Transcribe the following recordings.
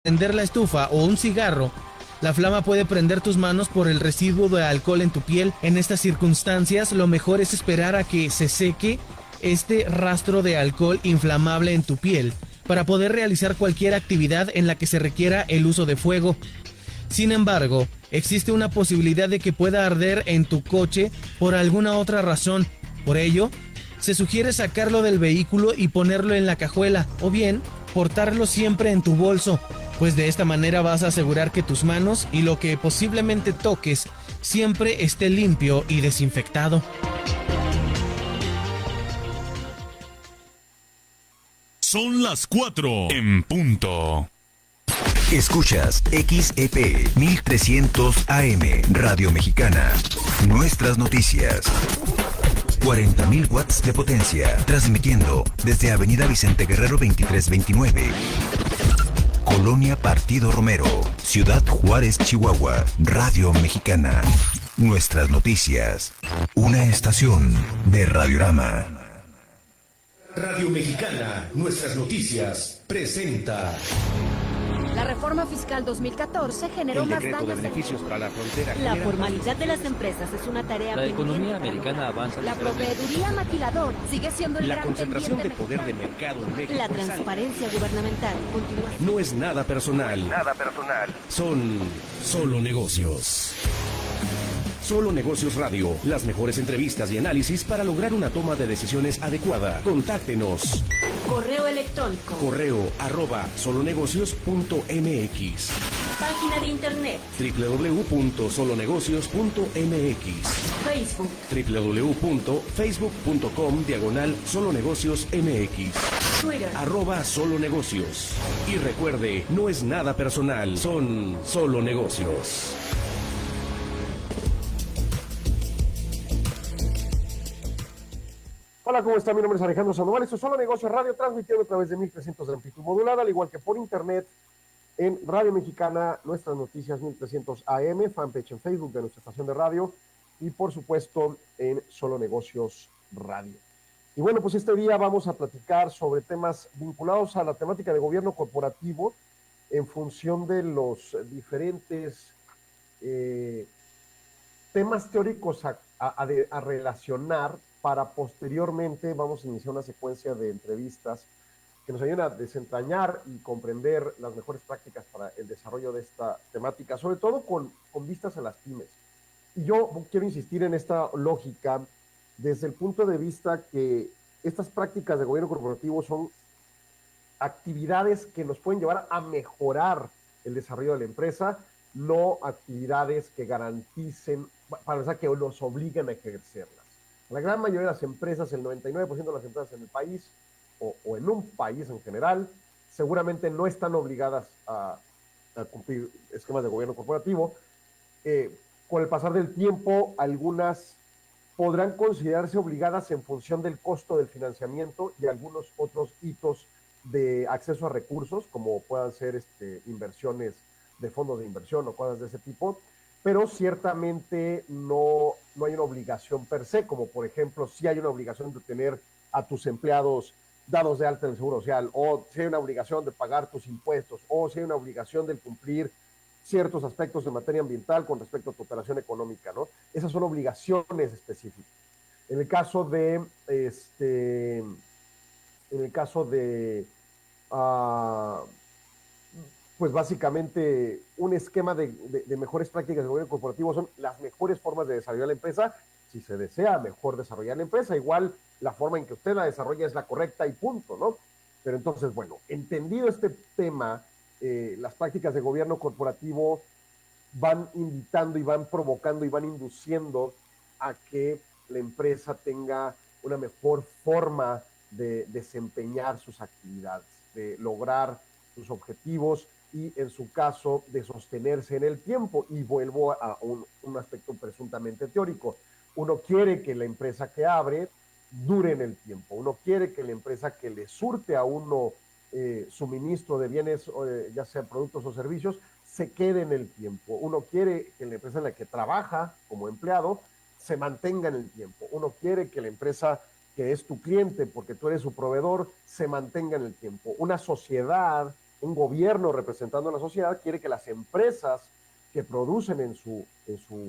encender la estufa o un cigarro, la flama puede prender tus manos por el residuo de alcohol en tu piel. En estas circunstancias, lo mejor es esperar a que se seque este rastro de alcohol inflamable en tu piel para poder realizar cualquier actividad en la que se requiera el uso de fuego. Sin embargo, existe una posibilidad de que pueda arder en tu coche por alguna otra razón. Por ello, se sugiere sacarlo del vehículo y ponerlo en la cajuela, o bien portarlo siempre en tu bolso, pues de esta manera vas a asegurar que tus manos y lo que posiblemente toques siempre esté limpio y desinfectado. Son las 4 en punto. Escuchas XEP 1300 AM, Radio Mexicana. Nuestras noticias. 40.000 watts de potencia, transmitiendo desde Avenida Vicente Guerrero 2329. Colonia Partido Romero, Ciudad Juárez, Chihuahua. Radio Mexicana. Nuestras noticias. Una estación de Radiorama. Radio Mexicana, Nuestras noticias, presenta. La reforma fiscal 2014 generó más daños. de beneficios para la frontera. La formalidad de las empresas es una tarea La pendiente. economía americana avanza. La proveeduría maquilador sigue siendo el La gran concentración de pendiente poder de mercado en México. La transparencia gubernamental continúa. No es nada personal. Son solo negocios. Solo Negocios Radio. Las mejores entrevistas y análisis para lograr una toma de decisiones adecuada. Contáctenos. Correo electrónico. correo@solonegocios.mx. Página de internet. www.solonegocios.mx. Facebook. www.facebook.com/solonegociosmx. Twitter. @solonegocios. Y recuerde, no es nada personal, son solo negocios. Hola, ¿cómo está? Mi nombre es Alejandro Sandoval. Esto es Solo Negocios Radio, transmitiendo a través de 1300 de amplitud modulada, al igual que por internet en Radio Mexicana, Nuestras Noticias 1300 AM, fanpage en Facebook de nuestra estación de radio y, por supuesto, en Solo Negocios Radio. Y bueno, pues este día vamos a platicar sobre temas vinculados a la temática de gobierno corporativo en función de los diferentes temas teóricos a relacionar, para posteriormente vamos a iniciar una secuencia de entrevistas que nos ayuden a desentrañar y comprender las mejores prácticas para el desarrollo de esta temática, sobre todo con vistas a las pymes. Y yo quiero insistir en esta lógica desde el punto de vista que estas prácticas de gobierno corporativo son actividades que nos pueden llevar a mejorar el desarrollo de la empresa, no actividades que garanticen, para empezar, que nos obliguen a ejercerlas. La gran mayoría de las empresas, el 99% de las empresas en el país, o en un país en general, seguramente no están obligadas a cumplir esquemas de gobierno corporativo. Con el pasar del tiempo, algunas podrán considerarse obligadas en función del costo del financiamiento y algunos otros hitos de acceso a recursos, como puedan ser inversiones de fondos de inversión o cosas de ese tipo, pero ciertamente no hay una obligación per se, como por ejemplo, sí hay una obligación de tener a tus empleados dados de alta en el Seguro Social, o si hay una obligación de pagar tus impuestos, o si hay una obligación de cumplir ciertos aspectos en materia ambiental con respecto a tu operación económica, ¿no? Esas son obligaciones específicas. En el caso de pues básicamente un esquema de mejores prácticas de gobierno corporativo son las mejores formas de desarrollar la empresa. Si se desea mejor desarrollar la empresa, igual la forma en que usted la desarrolla es la correcta y punto, ¿no? Pero entonces, bueno, entendido este tema, las prácticas de gobierno corporativo van invitando y van provocando y van induciendo a que la empresa tenga una mejor forma de desempeñar sus actividades, de lograr sus objetivos y, en su caso, de sostenerse en el tiempo. Y vuelvo a un aspecto presuntamente teórico. Uno quiere que la empresa que abre dure en el tiempo. Uno quiere que la empresa que le surte a uno suministro de bienes, ya sean productos o servicios, se quede en el tiempo. Uno quiere que la empresa en la que trabaja como empleado se mantenga en el tiempo. Uno quiere que la empresa que es tu cliente, porque tú eres su proveedor, se mantenga en el tiempo. Una sociedad un gobierno representando a la sociedad quiere que las empresas que producen en su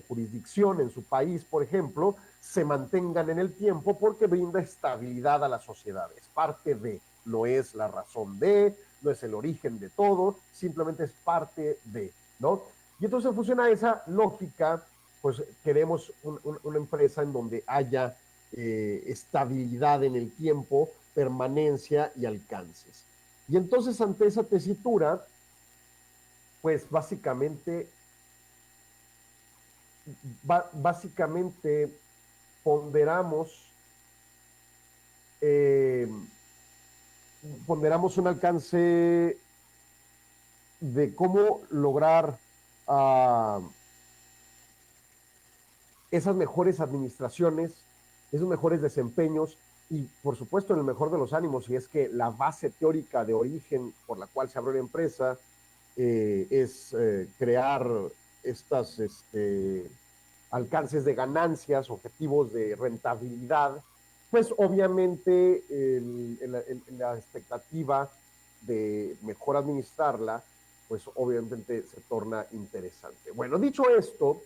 jurisdicción, en su país, por ejemplo, se mantengan en el tiempo porque brinda estabilidad a la sociedad. Es parte de, no es la razón de, no es el origen de todo, simplemente es parte de, ¿no? Y entonces en función a esa lógica, pues queremos una empresa en donde haya estabilidad en el tiempo, permanencia y alcances. Y entonces ante esa tesitura, pues básicamente ponderamos un alcance de cómo lograr esas mejores administraciones, esos mejores desempeños y, por supuesto, en el mejor de los ánimos, y es que la base teórica de origen por la cual se abrió la empresa es crear estas alcances de ganancias, objetivos de rentabilidad, pues obviamente la expectativa de mejor administrarla, pues obviamente se torna interesante. Bueno, dicho esto,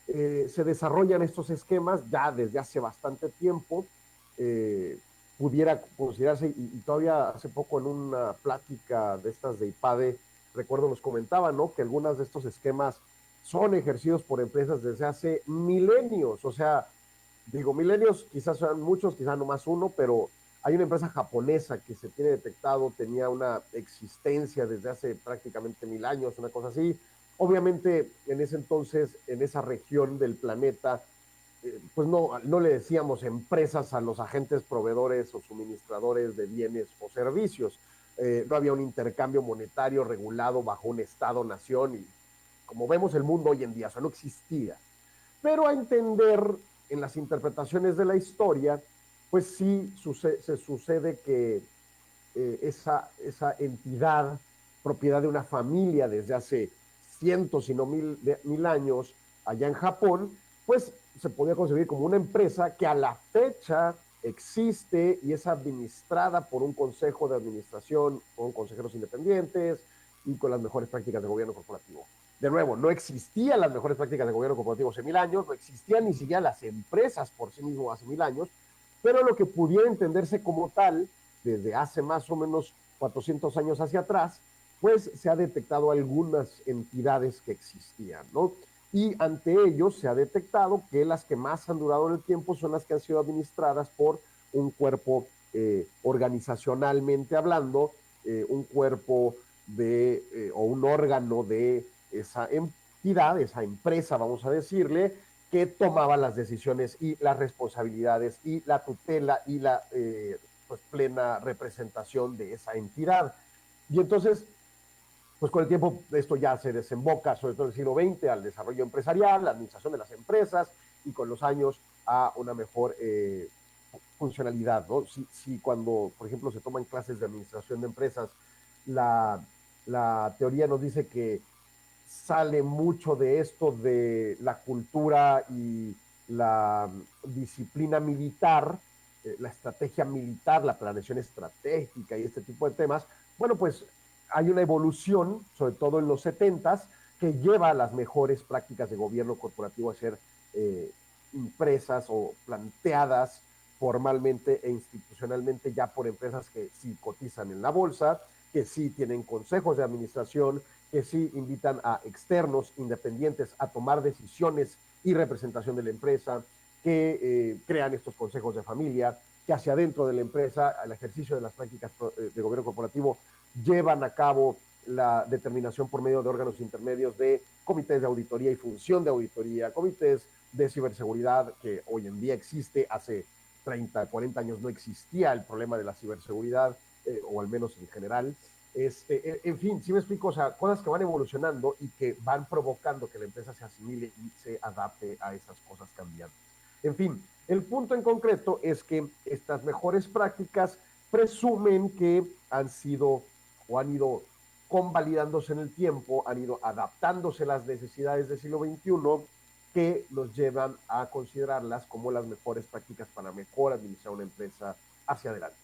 se desarrollan estos esquemas ya desde hace bastante tiempo, pudiera considerarse, y todavía hace poco en una plática de estas de IPADE, recuerdo nos comentaban, ¿no? Que algunas de estos esquemas son ejercidos por empresas desde hace milenios, o sea, digo, milenios quizás sean muchos, quizás no más uno, pero hay una empresa japonesa que se tiene detectado, tenía una existencia desde hace prácticamente 1000 años, una cosa así. Obviamente, en ese entonces, en esa región del planeta, pues no le decíamos empresas a los agentes proveedores o suministradores de bienes o servicios. No había un intercambio monetario regulado bajo un Estado-nación y como vemos el mundo hoy en día, eso no existía. Pero a entender en las interpretaciones de la historia, pues sí se sucede que esa entidad, propiedad de una familia desde hace cientos, si no mil años, allá en Japón, pues se podía concebir como una empresa que a la fecha existe y es administrada por un consejo de administración, con consejeros independientes y con las mejores prácticas de gobierno corporativo. De nuevo, no existían las mejores prácticas de gobierno corporativo hace 1000 años, no existían ni siquiera las empresas por sí mismas hace 1000 años, pero lo que pudiera entenderse como tal, desde hace más o menos 400 años hacia atrás, pues se ha detectado algunas entidades que existían, ¿no? Y ante ello se ha detectado que las que más han durado en el tiempo son las que han sido administradas por un cuerpo organizacionalmente hablando, un cuerpo o un órgano de esa entidad, esa empresa, vamos a decirle, que tomaba las decisiones y las responsabilidades y la tutela y la pues plena representación de esa entidad. Y entonces, pues con el tiempo esto ya se desemboca, sobre todo en el siglo XX, al desarrollo empresarial, la administración de las empresas y con los años a una mejor funcionalidad, ¿no? Si cuando, por ejemplo, se toman clases de administración de empresas, la teoría nos dice que sale mucho de esto de la cultura y la disciplina militar, la estrategia militar, la planeación estratégica y este tipo de temas. Bueno, pues hay una evolución, sobre todo en los 70s, que lleva a las mejores prácticas de gobierno corporativo a ser impresas o planteadas formalmente e institucionalmente ya por empresas que sí cotizan en la bolsa, que sí tienen consejos de administración, que sí invitan a externos independientes a tomar decisiones y representación de la empresa, que crean estos consejos de familia, que hacia adentro de la empresa, al ejercicio de las prácticas de gobierno corporativo, llevan a cabo la determinación por medio de órganos intermedios de comités de auditoría y función de auditoría, comités de ciberseguridad, que hoy en día existe, hace 30, 40 años no existía el problema de la ciberseguridad, o al menos en general. En fin, si me explico, o sea, cosas que van evolucionando y que van provocando que la empresa se asimile y se adapte a esas cosas cambiantes. En fin, el punto en concreto es que estas mejores prácticas presumen que han sido o han ido convalidándose en el tiempo, han ido adaptándose a las necesidades del siglo XXI, que nos llevan a considerarlas como las mejores prácticas para mejor administrar una empresa hacia adelante.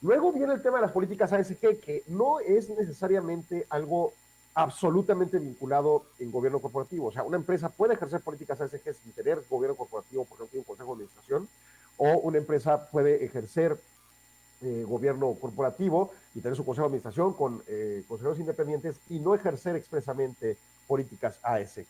Luego viene el tema de las políticas ASG, que no es necesariamente algo absolutamente vinculado en gobierno corporativo. O sea, una empresa puede ejercer políticas ASG sin tener gobierno corporativo porque no tiene un consejo de administración, o una empresa puede ejercer gobierno corporativo y tener su consejo de administración con consejeros independientes y no ejercer expresamente políticas ASG.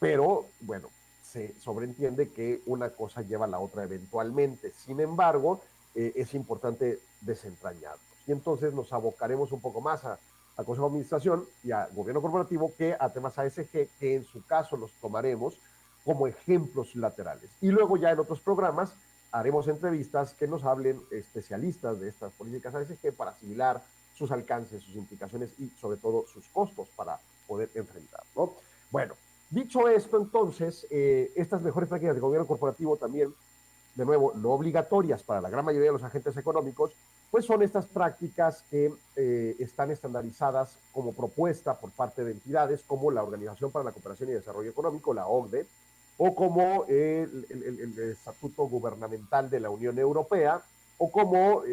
Pero, bueno, se sobreentiende que una cosa lleva a la otra eventualmente. Sin embargo, es importante desentrañarlos. Y entonces nos abocaremos un poco más a Consejo de Administración y a Gobierno Corporativo que a temas ASG, que en su caso los tomaremos como ejemplos laterales. Y luego ya en otros programas haremos entrevistas que nos hablen especialistas de estas políticas ASG para asimilar sus alcances, sus implicaciones y sobre todo sus costos para poder enfrentar, ¿no? Bueno, dicho esto, entonces, estas mejores prácticas de gobierno corporativo también, de nuevo, no obligatorias para la gran mayoría de los agentes económicos, pues son estas prácticas que están estandarizadas como propuesta por parte de entidades como la Organización para la Cooperación y Desarrollo Económico, la OCDE, o como el Estatuto Gubernamental de la Unión Europea, o como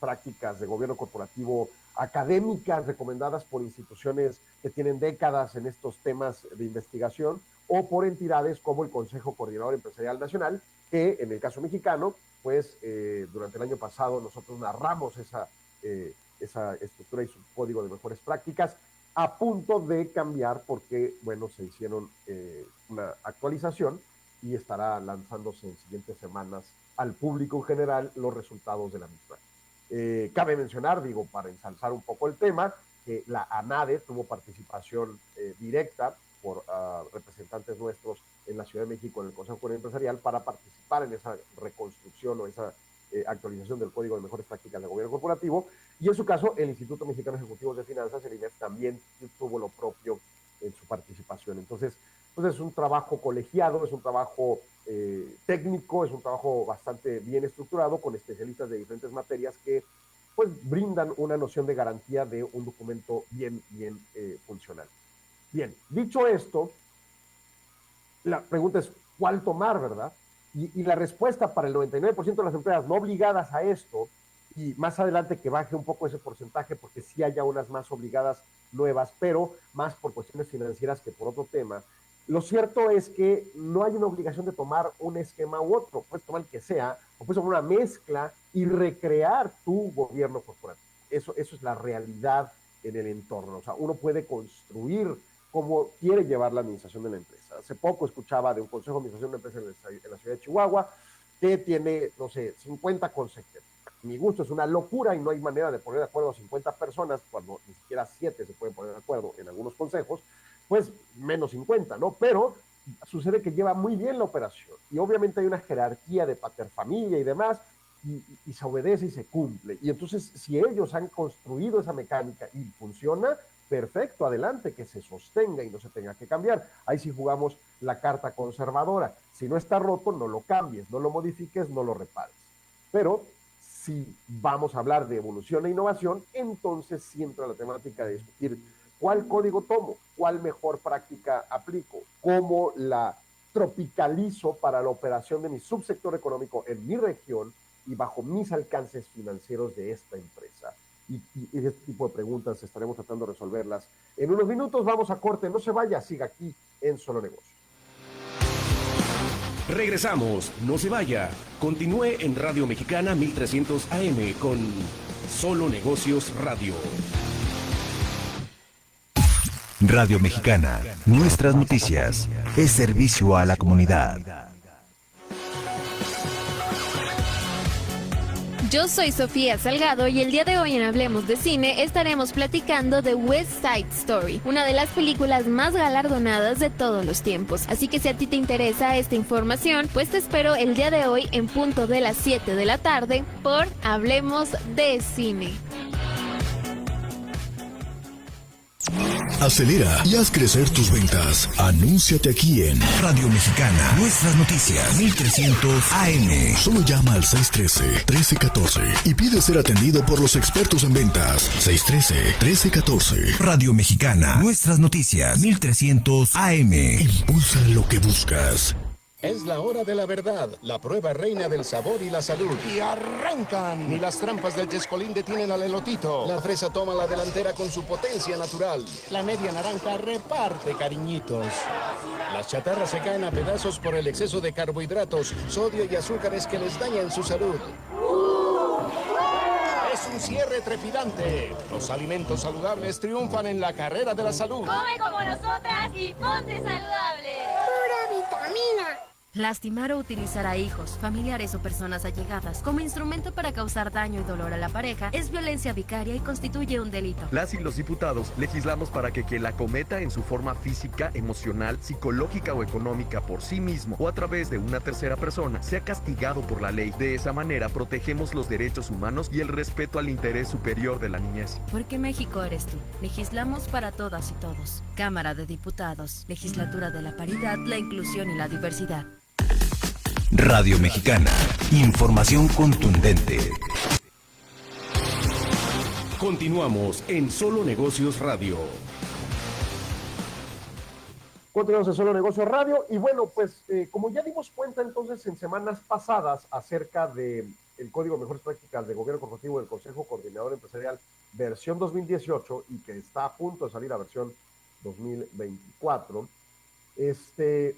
prácticas de gobierno corporativo académicas recomendadas por instituciones que tienen décadas en estos temas de investigación, o por entidades como el Consejo Coordinador Empresarial Nacional, que en el caso mexicano, pues durante el año pasado nosotros narramos esa estructura y su código de mejores prácticas, a punto de cambiar porque, bueno, se hicieron una actualización y estará lanzándose en siguientes semanas al público en general los resultados de la misma. Cabe mencionar, digo, para ensalzar un poco el tema, que la ANADE tuvo participación directa por representantes nuestros en la Ciudad de México en el Consejo Coordinador Empresarial para participar en esa reconstrucción o esa actualización del Código de Mejores Prácticas de Gobierno Corporativo, y en su caso el Instituto Mexicano de Ejecutivos de Finanzas, el IMEF, también tuvo lo propio en su participación. Entonces, pues es un trabajo colegiado, es un trabajo técnico, es un trabajo bastante bien estructurado con especialistas de diferentes materias que pues brindan una noción de garantía de un documento bien funcional. Bien, dicho esto, la pregunta es ¿cuál tomar, verdad? Y la respuesta para el 99% de las empresas no obligadas a esto, y más adelante que baje un poco ese porcentaje porque sí haya unas más obligadas nuevas, pero más por cuestiones financieras que por otro tema, lo cierto es que no hay una obligación de tomar un esquema u otro, puedes tomar el que sea, o puedes tomar una mezcla y recrear tu gobierno corporativo. Eso es la realidad en el entorno. O sea, uno puede construir cómo quiere llevar la administración de la empresa. Hace poco escuchaba de un consejo de administración de una empresa en la ciudad de Chihuahua que tiene, no sé, 50 consejeros. Mi gusto es una locura y no hay manera de poner de acuerdo a 50 personas cuando ni siquiera 7 se pueden poner de acuerdo en algunos consejos, pues menos 50, ¿no? Pero sucede que lleva muy bien la operación y obviamente hay una jerarquía de paterfamilia y demás y se obedece y se cumple. Y entonces si ellos han construido esa mecánica y funciona, perfecto, adelante, que se sostenga y no se tenga que cambiar. Ahí sí jugamos la carta conservadora. Si no está roto, no lo cambies, no lo modifiques, no lo repares. Pero si vamos a hablar de evolución e innovación, entonces sí entra la temática de discutir cuál código tomo, cuál mejor práctica aplico, cómo la tropicalizo para la operación de mi subsector económico en mi región y bajo mis alcances financieros de esta empresa. Y este tipo de preguntas estaremos tratando de resolverlas. En unos minutos vamos a corte, no se vaya, siga aquí en Solo Negocios. Regresamos, no se vaya. Continúe en Radio Mexicana 1300 AM con Solo Negocios Radio. Radio Mexicana, nuestras noticias, es servicio a la comunidad. Yo soy Sofía Salgado y el día de hoy en Hablemos de Cine estaremos platicando de West Side Story, una de las películas más galardonadas de todos los tiempos. Así que si a ti te interesa esta información, pues te espero el día de hoy en punto de las 7 de la tarde por Hablemos de Cine. Acelera y haz crecer tus ventas. Anúnciate aquí en Radio Mexicana, nuestras noticias, 1300 AM. Solo llama al 613-1314 y pide ser atendido por los expertos en ventas. 613-1314. Radio Mexicana, nuestras noticias, 1300 AM. Impulsa lo que buscas. Es la hora de la verdad, la prueba reina del sabor y la salud. ¡Y arrancan! Ni las trampas del chescolín detienen al elotito. La fresa toma la delantera con su potencia natural. La media naranja reparte cariñitos. Las chatarras se caen a pedazos por el exceso de carbohidratos, sodio y azúcares que les dañan su salud. Es un cierre trepidante. Los alimentos saludables triunfan en la carrera de la salud. Come como nosotras y ponte saludable. Pura vitamina. Lastimar o utilizar a hijos, familiares o personas allegadas como instrumento para causar daño y dolor a la pareja es violencia vicaria y constituye un delito. Las y los diputados legislamos para que quien la cometa en su forma física, emocional, psicológica o económica por sí mismo o a través de una tercera persona sea castigado por la ley. De esa manera protegemos los derechos humanos y el respeto al interés superior de la niñez. Porque México eres tú. Legislamos para todas y todos. Cámara de Diputados, Legislatura de la Paridad, la Inclusión y la Diversidad. Radio Mexicana, información contundente. Continuamos en Solo Negocios Radio. Continuamos en Solo Negocios Radio y bueno, pues como ya dimos cuenta entonces en semanas pasadas acerca de el Código de Mejores Prácticas de Gobierno Corporativo del Consejo Coordinador Empresarial versión 2018 y que está a punto de salir a versión 2024,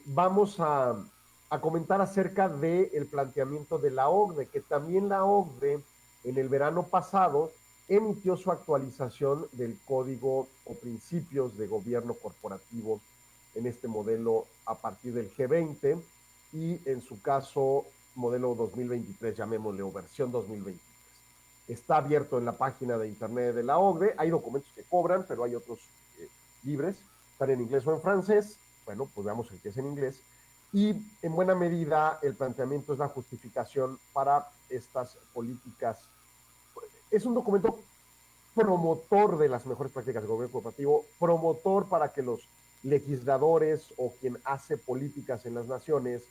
vamos a comentar acerca del planteamiento de la OCDE, que también la OCDE en el verano pasado emitió su actualización del código o principios de gobierno corporativo en este modelo a partir del G20 y en su caso modelo 2023, llamémosle, o versión 2023. Está abierto en la página de internet de la OCDE, hay documentos que cobran, pero hay otros libres, están en inglés o en francés. Bueno, pues veamos el que es en inglés. Y en buena medida el planteamiento es la justificación para estas políticas. Es un documento promotor de las mejores prácticas de gobierno corporativo, promotor para que los legisladores o quien hace políticas en las naciones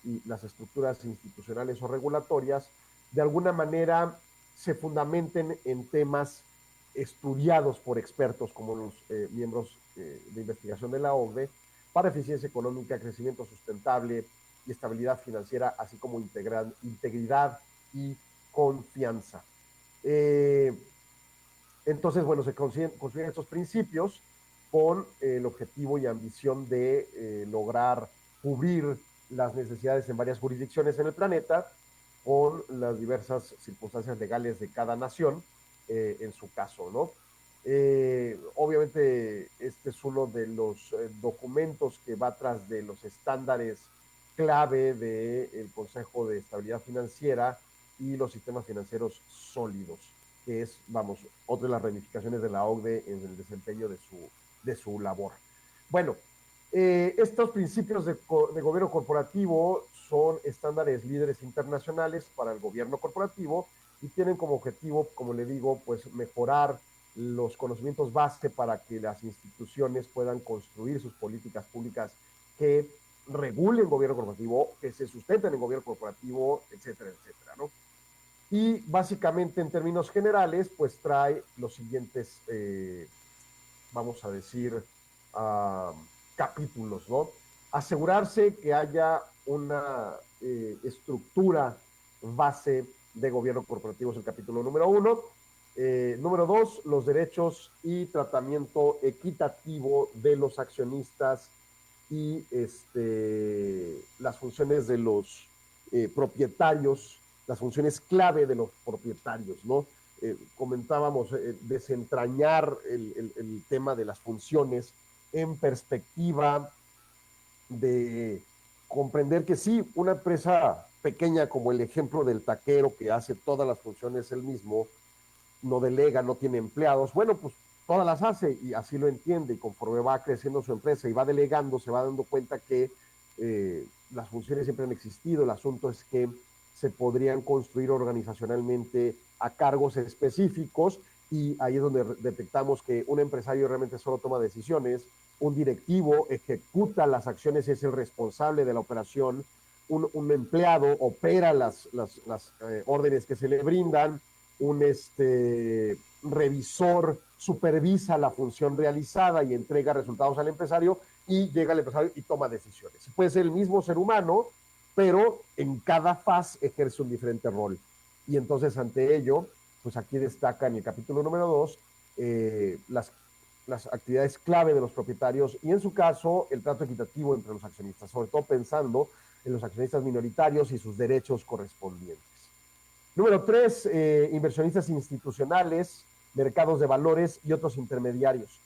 y las estructuras institucionales o regulatorias de alguna manera se fundamenten en temas estudiados por expertos como los miembros de investigación de la OCDE, para eficiencia económica, crecimiento sustentable y estabilidad financiera, así como integridad y confianza. Entonces, bueno, se construyen estos principios con el objetivo y ambición de lograr cubrir las necesidades en varias jurisdicciones en el planeta con las diversas circunstancias legales de cada nación, en su caso, ¿no? Obviamente este es uno de los documentos que va tras de los estándares clave del Consejo de Estabilidad Financiera y los sistemas financieros sólidos, que es, vamos, otra de las ramificaciones de la OCDE en el desempeño de su labor. Bueno, estos principios de gobierno corporativo son estándares líderes internacionales para el gobierno corporativo y tienen como objetivo, como le digo, pues mejorar los conocimientos base para que las instituciones puedan construir sus políticas públicas que regulen gobierno corporativo, que se sustenten en gobierno corporativo, etcétera, etcétera, ¿no? Y básicamente en términos generales, pues trae los siguientes, vamos a decir, capítulos, ¿no? Asegurarse que haya una estructura base de gobierno corporativo es el capítulo número 1. Número 2, los derechos y tratamiento equitativo de los accionistas y las funciones de los propietarios, las funciones clave de los propietarios, ¿no? Comentábamos desentrañar el tema de las funciones en perspectiva de comprender que sí, una empresa pequeña como el ejemplo del taquero que hace todas las funciones él mismo, no delega, no tiene empleados, bueno, pues todas las hace y así lo entiende, y conforme va creciendo su empresa y va delegando, se va dando cuenta que las funciones siempre han existido. El asunto es que se podrían construir organizacionalmente a cargos específicos, y ahí es donde detectamos que un empresario realmente solo toma decisiones, un directivo ejecuta las acciones, es el responsable de la operación, un empleado opera las órdenes que se le brindan, un revisor supervisa la función realizada y entrega resultados al empresario, y llega el empresario y toma decisiones. Puede ser el mismo ser humano, pero en cada faz ejerce un diferente rol. Y entonces ante ello, pues aquí destaca en el capítulo número 2 las actividades clave de los propietarios y en su caso el trato equitativo entre los accionistas, sobre todo pensando en los accionistas minoritarios y sus derechos correspondientes. Número 3, inversionistas institucionales, mercados de valores y otros intermediarios.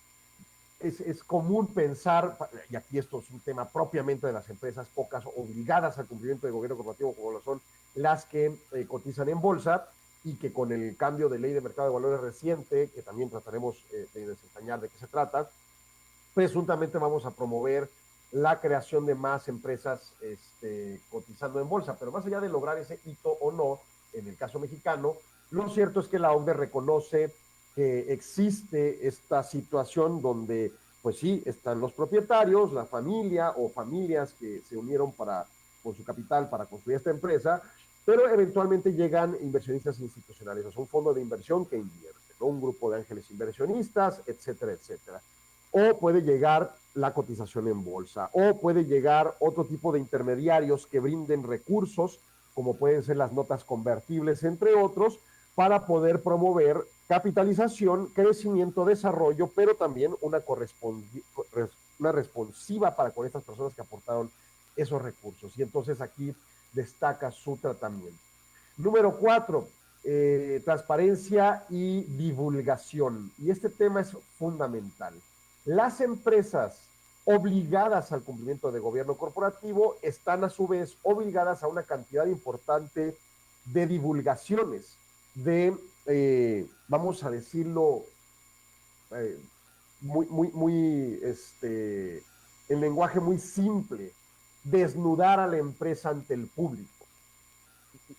Es común pensar, y aquí esto es un tema propiamente de las empresas, pocas obligadas al cumplimiento del gobierno corporativo, como lo son las que cotizan en bolsa, y que con el cambio de ley de mercado de valores reciente, que también trataremos de desentrañar de qué se trata, presuntamente vamos a promover la creación de más empresas cotizando en bolsa. Pero más allá de lograr ese hito o no, en el caso mexicano, lo cierto es que la OCDE reconoce que existe esta situación donde, pues sí, están los propietarios, la familia o familias que se unieron con su capital para construir esta empresa, pero eventualmente llegan inversionistas institucionales, o sea, un fondo de inversión que invierte, ¿no? Un grupo de ángeles inversionistas, etcétera, etcétera. O puede llegar la cotización en bolsa, o puede llegar otro tipo de intermediarios que brinden recursos, como pueden ser las notas convertibles, entre otros, para poder promover capitalización, crecimiento, desarrollo, pero también una responsiva para con estas personas que aportaron esos recursos. Y entonces aquí destaca su tratamiento. Número 4, transparencia y divulgación. Y este tema es fundamental. Las empresas obligadas al cumplimiento de gobierno corporativo están a su vez obligadas a una cantidad importante de divulgaciones, vamos a decirlo, en lenguaje muy simple, desnudar a la empresa ante el público.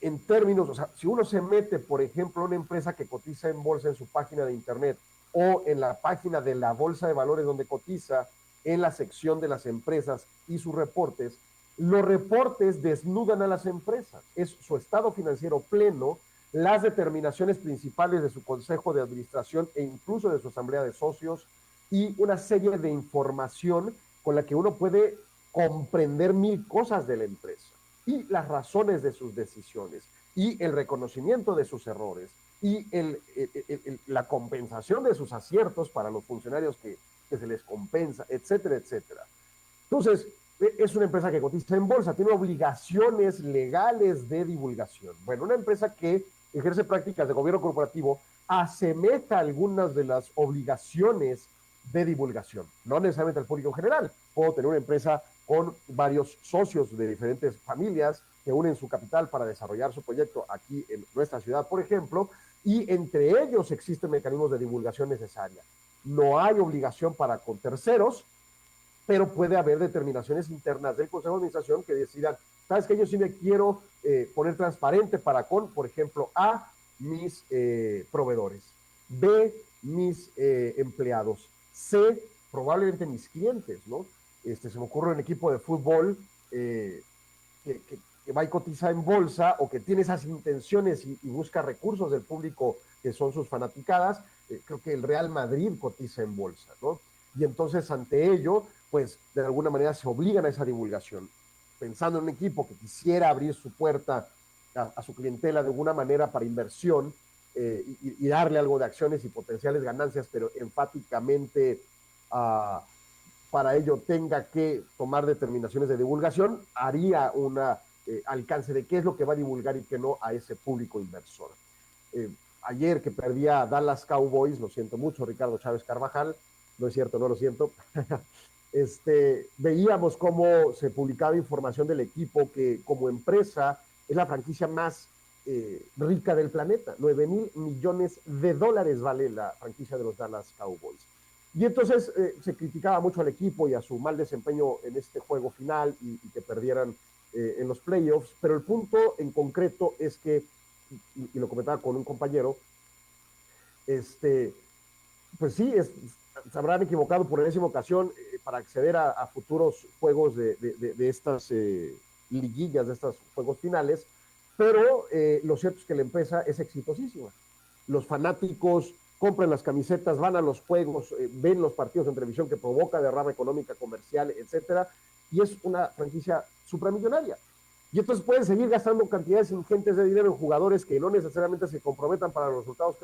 En términos, o sea, si uno se mete, por ejemplo, una empresa que cotiza en bolsa en su página de internet o en la página de la bolsa de valores donde cotiza, en la sección de las empresas y sus reportes, los reportes desnudan a las empresas. Es su estado financiero pleno, las determinaciones principales de su consejo de administración e incluso de su asamblea de socios y una serie de información con la que uno puede comprender mil cosas de la empresa y las razones de sus decisiones y el reconocimiento de sus errores y la compensación de sus aciertos para los funcionarios que se les compensa, etcétera, etcétera. Entonces, es una empresa que cotiza en bolsa, tiene obligaciones legales de divulgación. Bueno, una empresa que ejerce prácticas de gobierno corporativo asemeja algunas de las obligaciones de divulgación, no necesariamente al público en general. Puedo tener una empresa con varios socios de diferentes familias que unen su capital para desarrollar su proyecto aquí en nuestra ciudad, por ejemplo, y entre ellos existen mecanismos de divulgación necesarios. No hay obligación para con terceros, pero puede haber determinaciones internas del Consejo de Administración que decidan, ¿sabes qué? Yo sí me quiero poner transparente para con, por ejemplo, A, mis proveedores, B, mis empleados, C, probablemente mis clientes, ¿no? Se me ocurre un equipo de fútbol que va y cotiza en bolsa o que tiene esas intenciones y busca recursos del público que son sus fanaticadas. Creo que el Real Madrid cotiza en bolsa, ¿no? Y entonces ante ello, pues de alguna manera se obligan a esa divulgación. Pensando en un equipo que quisiera abrir su puerta a su clientela de alguna manera para inversión y darle algo de acciones y potenciales ganancias, pero enfáticamente para ello tenga que tomar determinaciones de divulgación, haría un alcance de qué es lo que va a divulgar y qué no a ese público inversor. Ayer que perdía Dallas Cowboys, lo siento mucho, Ricardo Chávez Carvajal, no es cierto, no lo siento, veíamos cómo se publicaba información del equipo que como empresa es la franquicia más rica del planeta. 9,000 millones de dólares vale la franquicia de los Dallas Cowboys. Y entonces se criticaba mucho al equipo y a su mal desempeño en este juego final y que perdieran en los playoffs, pero el punto en concreto es que, y lo comentaba con un compañero, pues sí, se habrán equivocado por enésima ocasión para acceder a futuros juegos de estas liguillas, de estos juegos finales, pero lo cierto es que la empresa es exitosísima. Los fanáticos compran las camisetas, van a los juegos, ven los partidos en televisión que provoca derrama económica, comercial, etcétera, y es una franquicia supramillonaria. Y entonces pueden seguir gastando cantidades ingentes de dinero en jugadores que no necesariamente se comprometan para los resultados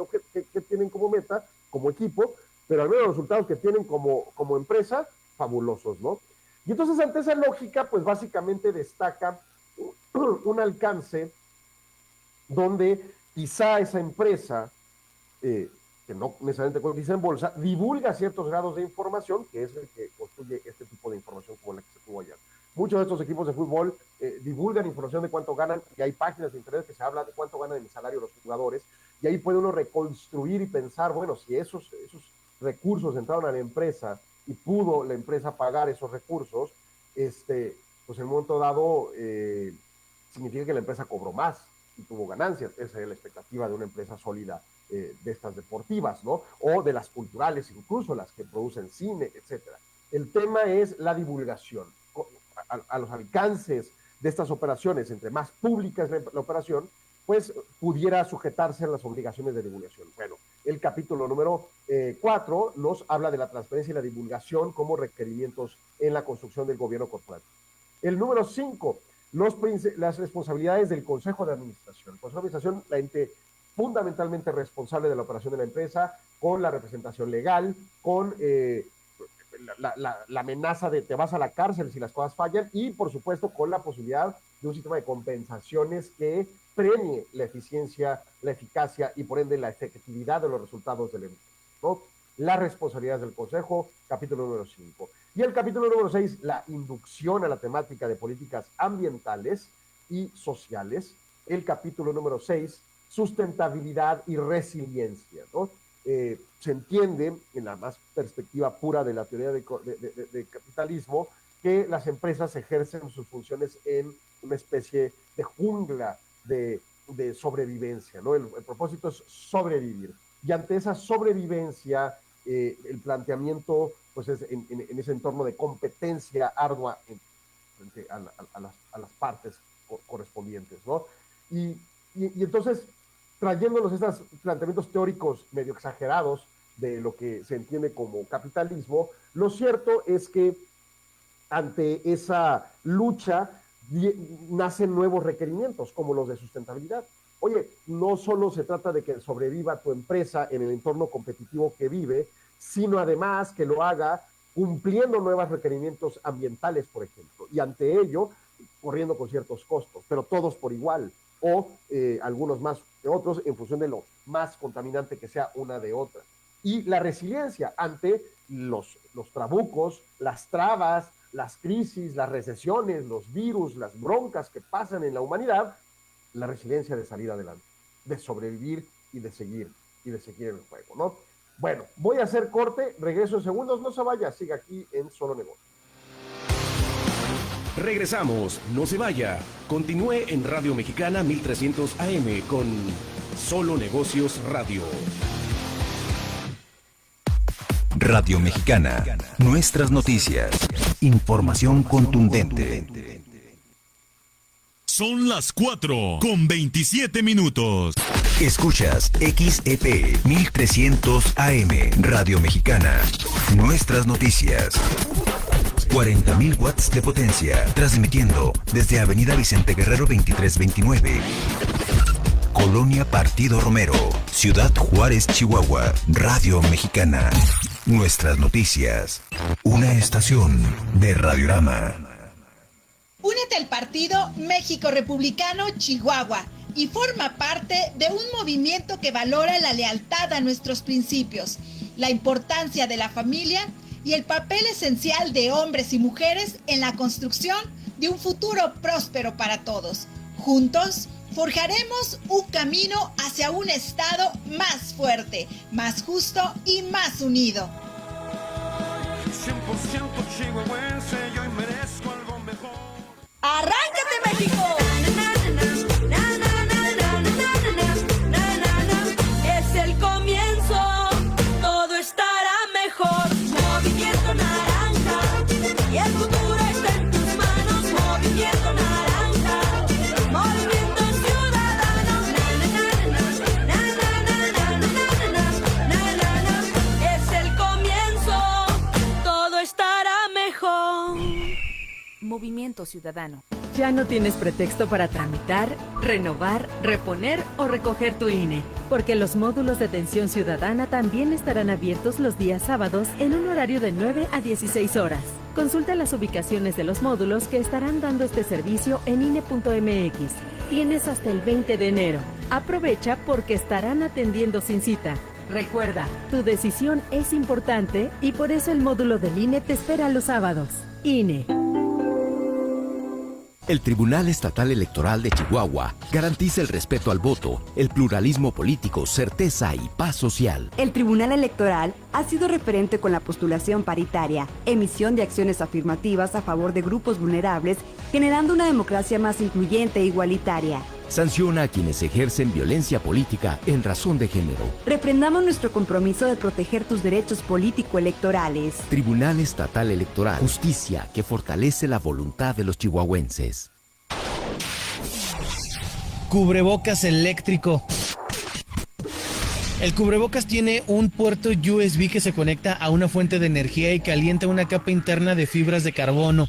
que tienen como meta, como equipo, pero al menos los resultados que tienen como empresa, fabulosos, ¿no? Y entonces ante esa lógica, pues básicamente destaca un alcance donde quizá esa empresa, que no necesariamente cotiza en bolsa, divulga ciertos grados de información, que es el que construye este tipo de información como la que se tuvo ayer. Muchos de estos equipos de fútbol divulgan información de cuánto ganan, y hay páginas de internet que se habla de cuánto ganan en salario los jugadores, y ahí puede uno reconstruir y pensar, bueno, si esos recursos entraron a la empresa y pudo la empresa pagar esos recursos, pues en un momento dado significa que la empresa cobró más y tuvo ganancias. Esa es la expectativa de una empresa sólida de estas deportivas, ¿no? O de las culturales, incluso las que producen cine, etcétera. El tema es la divulgación. A los alcances de estas operaciones, entre más pública es la operación, pues pudiera sujetarse a las obligaciones de divulgación. Bueno, el capítulo número 4 nos habla de la transparencia y la divulgación como requerimientos en la construcción del gobierno corporativo. El número 5, las responsabilidades del Consejo de Administración. El Consejo de Administración, la ente fundamentalmente responsable de la operación de la empresa, con la representación legal, con la amenaza de te vas a la cárcel si las cosas fallan, y por supuesto con la posibilidad de un sistema de compensaciones que premie la eficiencia, la eficacia y por ende la efectividad de los resultados del empleo, ¿no? Las responsabilidades del Consejo, capítulo número 5. Y el capítulo número 6, la inducción a la temática de políticas ambientales y sociales. El capítulo número 6, sustentabilidad y resiliencia, ¿no? Se entiende, en la más perspectiva pura de la teoría de capitalismo, que las empresas ejercen sus funciones en una especie de jungla de sobrevivencia, ¿no? El propósito es sobrevivir. Y ante esa sobrevivencia, el planteamiento pues es en ese entorno de competencia ardua frente a las partes correspondientes, ¿no? Y entonces, trayéndonos estos planteamientos teóricos medio exagerados de lo que se entiende como capitalismo, lo cierto es que ante esa lucha nacen nuevos requerimientos, como los de sustentabilidad. Oye, no solo se trata de que sobreviva tu empresa en el entorno competitivo que vive, sino además que lo haga cumpliendo nuevos requerimientos ambientales, por ejemplo, y ante ello, corriendo con ciertos costos, pero todos por igual, o algunos más que otros en función de lo más contaminante que sea una de otra. Y la resiliencia ante los trabucos, las trabas, las crisis, las recesiones, los virus, las broncas que pasan en la humanidad, la resiliencia de salir adelante, de sobrevivir y de seguir en el juego, ¿no? Bueno, voy a hacer corte, regreso en segundos, no se vaya, siga aquí en Solo Negocios. Regresamos, no se vaya. Continúe en Radio Mexicana 1300 AM con Solo Negocios Radio. Radio Mexicana, nuestras noticias, información contundente. Son las 4:27. Escuchas XEP 1300 AM, Radio Mexicana, nuestras noticias. 40.000 watts de potencia, transmitiendo desde Avenida Vicente Guerrero 2329. Colonia Partido Romero, Ciudad Juárez, Chihuahua. Radio Mexicana, nuestras noticias. Una estación de Radiorama. Únete al Partido México Republicano Chihuahua y forma parte de un movimiento que valora la lealtad a nuestros principios, la importancia de la familia y el papel esencial de hombres y mujeres en la construcción de un futuro próspero para todos. Juntos, forjaremos un camino hacia un Estado más fuerte, más justo y más unido. 100% chihuahuense, yo merezco algo mejor. ¡Arráncate, México! Es el comienzo, todo estará mejor. Movimiento Naranja, y el futuro está en tus manos. Movimiento Naranja, Movimiento Ciudadano. Es el comienzo, todo estará mejor. Movimiento Ciudadano. Ya no tienes pretexto para tramitar, renovar, reponer o recoger tu INE, porque los módulos de atención ciudadana también estarán abiertos los días sábados en un horario de 9 a 16 horas. Consulta las ubicaciones de los módulos que estarán dando este servicio en INE.mx. Tienes hasta el 20 de enero. Aprovecha porque estarán atendiendo sin cita. Recuerda, tu decisión es importante y por eso el módulo del INE te espera los sábados. INE. El Tribunal Estatal Electoral de Chihuahua garantiza el respeto al voto, el pluralismo político, certeza y paz social. El Tribunal Electoral ha sido referente con la postulación paritaria, emisión de acciones afirmativas a favor de grupos vulnerables, generando una democracia más incluyente e igualitaria. Sanciona a quienes ejercen violencia política en razón de género. Refrendamos nuestro compromiso de proteger tus derechos político-electorales. Tribunal Estatal Electoral. Justicia que fortalece la voluntad de los chihuahuenses. Cubrebocas eléctrico. El cubrebocas tiene un puerto USB que se conecta a una fuente de energía y calienta una capa interna de fibras de carbono.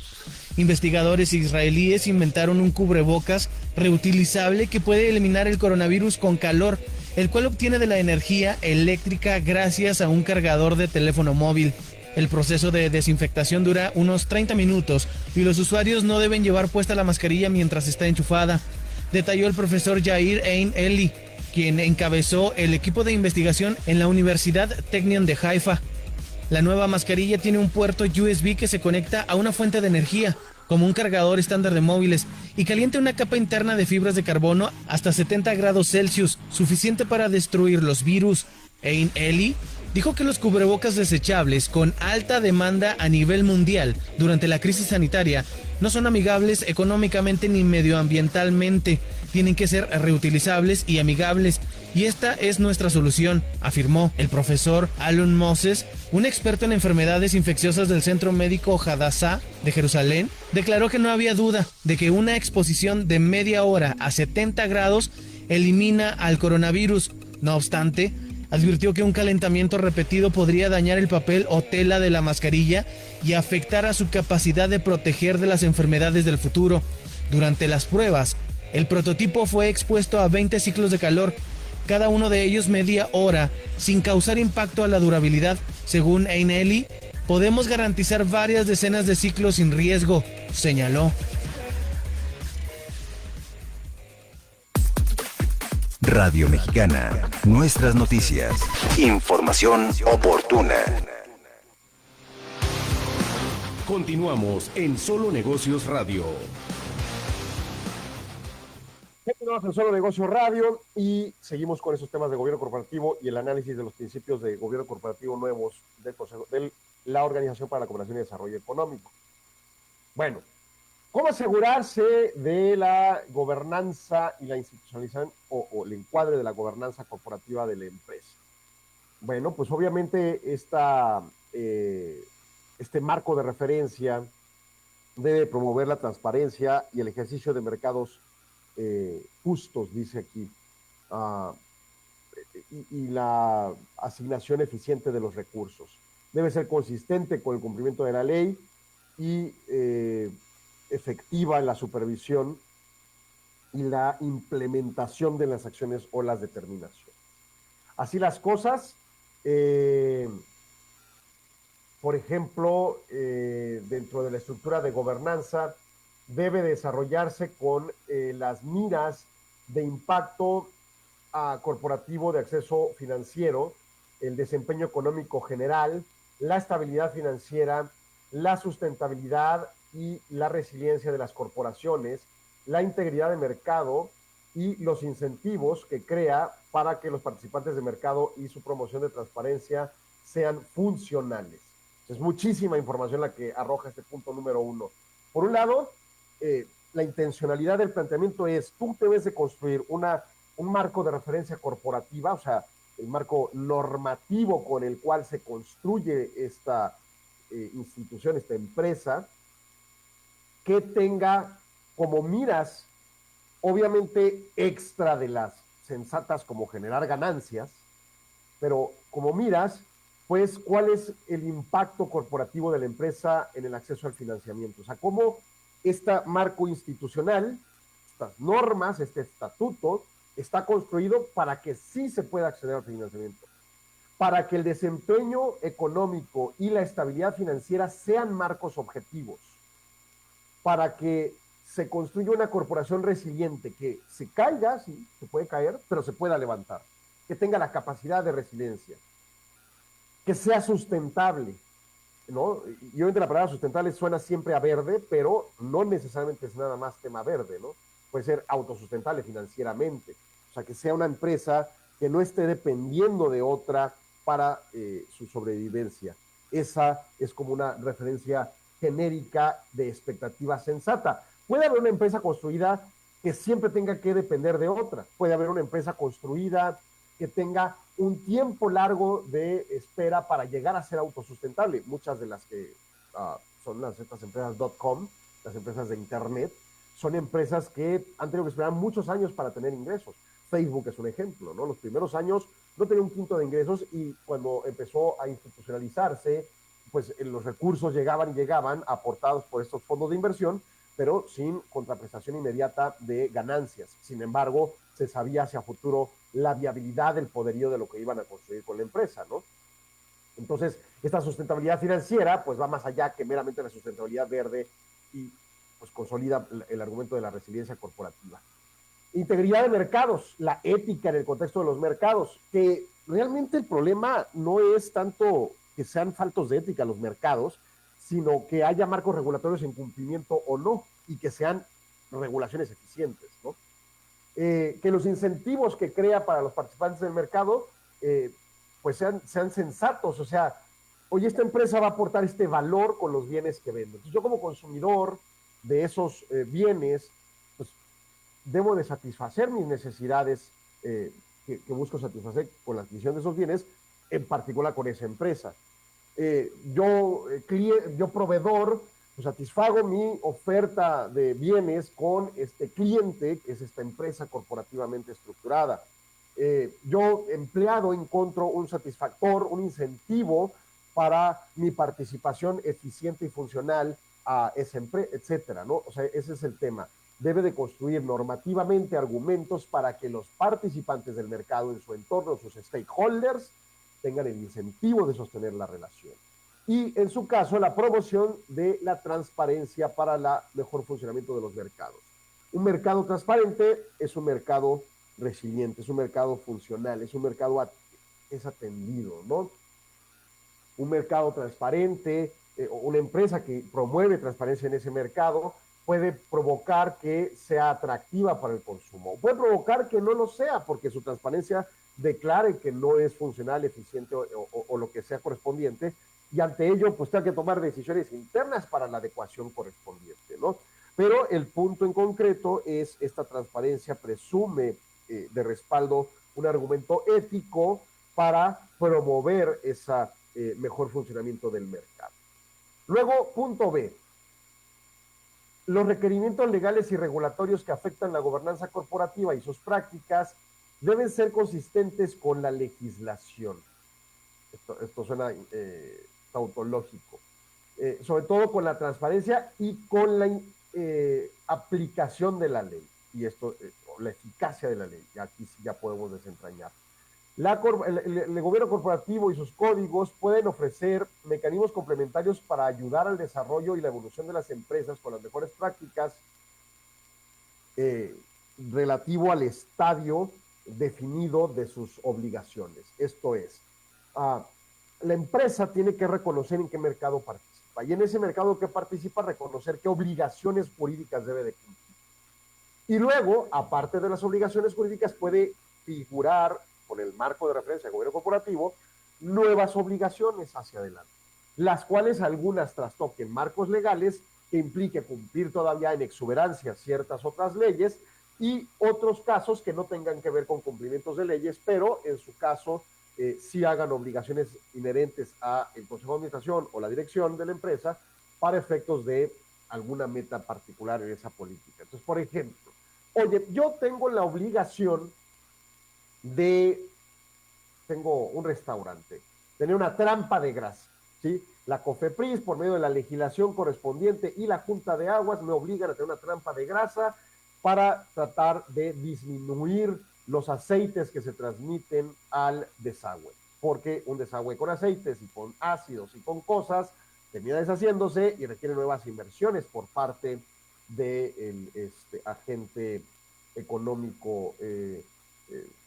Investigadores israelíes inventaron un cubrebocas reutilizable que puede eliminar el coronavirus con calor, el cual obtiene de la energía eléctrica gracias a un cargador de teléfono móvil. El proceso de desinfectación dura unos 30 minutos y los usuarios no deben llevar puesta la mascarilla mientras está enchufada, detalló el profesor Yair Ein Eli, quien encabezó el equipo de investigación en la Universidad Technion de Haifa. La nueva mascarilla tiene un puerto USB que se conecta a una fuente de energía, como un cargador estándar de móviles, y calienta una capa interna de fibras de carbono hasta 70 grados Celsius, suficiente para destruir los virus. Ein Eli dijo que los cubrebocas desechables con alta demanda a nivel mundial durante la crisis sanitaria no son amigables económicamente ni medioambientalmente. Tienen que ser reutilizables y amigables, y esta es nuestra solución, afirmó el profesor Alon Moses, un experto en enfermedades infecciosas del Centro Médico Hadassah de Jerusalén. Declaró que no había duda de que una exposición de media hora a 70 grados elimina al coronavirus. No obstante, advirtió que un calentamiento repetido podría dañar el papel o tela de la mascarilla y afectar a su capacidad de proteger de las enfermedades del futuro. Durante las pruebas, el prototipo fue expuesto a 20 ciclos de calor, cada uno de ellos media hora, sin causar impacto a la durabilidad. Según Ein Eli, podemos garantizar varias decenas de ciclos sin riesgo, señaló. Radio Mexicana, nuestras noticias. Información oportuna. Continuamos en Solo Negocios Radio. Continuamos en Solo Negocios Radio y seguimos con esos temas de gobierno corporativo y el análisis de los principios de gobierno corporativo nuevos del Consejo, de la Organización para la Cooperación y Desarrollo Económico. Bueno, ¿cómo asegurarse de la gobernanza y la institucionalización o el encuadre de la gobernanza corporativa de la empresa? Bueno, pues obviamente este marco de referencia debe promover la transparencia y el ejercicio de mercados justos, dice aquí, y la asignación eficiente de los recursos. Debe ser consistente con el cumplimiento de la ley y efectiva en la supervisión y la implementación de las acciones o las determinaciones. Así las cosas, por ejemplo, dentro de la estructura de gobernanza, debe desarrollarse con las miras de impacto corporativo de acceso financiero, el desempeño económico general, la estabilidad financiera, la sustentabilidad y la resiliencia de las corporaciones, la integridad de mercado y los incentivos que crea para que los participantes de mercado y su promoción de transparencia sean funcionales. Es muchísima información la que arroja este punto número 1. Por un lado, la intencionalidad del planteamiento es, tú debes de construir un marco de referencia corporativa, o sea, el marco normativo con el cual se construye esta institución, esta empresa, que tenga como miras, obviamente extra de las sensatas como generar ganancias, pero como miras, pues, ¿cuál es el impacto corporativo de la empresa en el acceso al financiamiento? O sea, ¿cómo este marco institucional, estas normas, este estatuto, está construido para que sí se pueda acceder al financiamiento, para que el desempeño económico y la estabilidad financiera sean marcos objetivos, para que se construya una corporación resiliente, que se caiga, sí, se puede caer, pero se pueda levantar, que tenga la capacidad de resiliencia, que sea sustentable, ¿no? Y obviamente la palabra sustentable suena siempre a verde, pero no necesariamente es nada más tema verde, ¿no? Puede ser autosustentable financieramente, o sea, que sea una empresa que no esté dependiendo de otra para su sobrevivencia. Esa es como una referencia genérica de expectativa sensata. Puede haber una empresa construida que siempre tenga que depender de otra. Puede haber una empresa construida que tenga un tiempo largo de espera para llegar a ser autosustentable. Muchas de las que son estas empresas .com, las empresas de internet, son empresas que han tenido que esperar muchos años para tener ingresos. Facebook es un ejemplo, ¿no? Los primeros años no tenía un quinto de ingresos y cuando empezó a institucionalizarse, pues los recursos llegaban y llegaban aportados por estos fondos de inversión, pero sin contraprestación inmediata de ganancias. Sin embargo, se sabía hacia futuro la viabilidad del poderío de lo que iban a construir con la empresa, ¿no? Entonces, esta sustentabilidad financiera, pues va más allá que meramente la sustentabilidad verde y pues consolida el argumento de la resiliencia corporativa. Integridad de mercados, la ética en el contexto de los mercados, que realmente el problema no es tanto que sean faltos de ética los mercados, sino que haya marcos regulatorios en cumplimiento o no, y que sean regulaciones eficientes, ¿no? Que los incentivos que crea para los participantes del mercado, pues sean sensatos, o sea, oye, esta empresa va a aportar este valor con los bienes que vende. Entonces yo como consumidor de esos bienes, pues debo de satisfacer mis necesidades que busco satisfacer con la adquisición de esos bienes, en particular con esa empresa. Yo proveedor, pues satisfago mi oferta de bienes con este cliente, que es esta empresa corporativamente estructurada. Yo, empleado, encuentro un satisfactor, un incentivo para mi participación eficiente y funcional a esa empresa, etcétera, ¿no? O sea, ese es el tema. Debe de construir normativamente argumentos para que los participantes del mercado en su entorno, sus stakeholders, tengan el incentivo de sostener la relación. Y en su caso, la promoción de la transparencia para el mejor funcionamiento de los mercados. Un mercado transparente es un mercado resiliente, es un mercado funcional, es un mercado es atendido, ¿no? Un mercado transparente, una empresa que promueve transparencia en ese mercado puede provocar que sea atractiva para el consumo. Puede provocar que no lo sea porque su transparencia declare que no es funcional, eficiente o lo que sea correspondiente, y ante ello pues tenga que tomar decisiones internas para la adecuación correspondiente, ¿no? Pero el punto en concreto es esta transparencia presume de respaldo un argumento ético para promover ese mejor funcionamiento del mercado. Luego, punto B. Los requerimientos legales y regulatorios que afectan la gobernanza corporativa y sus prácticas deben ser consistentes con la legislación. Esto suena tautológico. Sobre todo con la transparencia y con la aplicación de la ley. Y esto, la eficacia de la ley. Y aquí sí ya podemos desentrañar. El gobierno corporativo y sus códigos pueden ofrecer mecanismos complementarios para ayudar al desarrollo y la evolución de las empresas con las mejores prácticas relativo al estadio definido de sus obligaciones. Esto es, la empresa tiene que reconocer en qué mercado participa y en ese mercado que participa reconocer qué obligaciones jurídicas debe de cumplir. Y luego, aparte de las obligaciones jurídicas, puede figurar con el marco de referencia del gobierno corporativo nuevas obligaciones hacia adelante, las cuales algunas trastoquen marcos legales que implique cumplir todavía en exuberancia ciertas otras leyes y otros casos que no tengan que ver con cumplimientos de leyes, pero en su caso sí hagan obligaciones inherentes a el Consejo de Administración o la dirección de la empresa para efectos de alguna meta particular en esa política. Entonces, por ejemplo, oye, yo tengo la obligación tengo un restaurante, tener una trampa de grasa, ¿sí? La COFEPRIS, por medio de la legislación correspondiente, y la Junta de Aguas me obligan a tener una trampa de grasa para tratar de disminuir los aceites que se transmiten al desagüe, porque un desagüe con aceites y con ácidos y con cosas termina deshaciéndose y requiere nuevas inversiones por parte del agente económico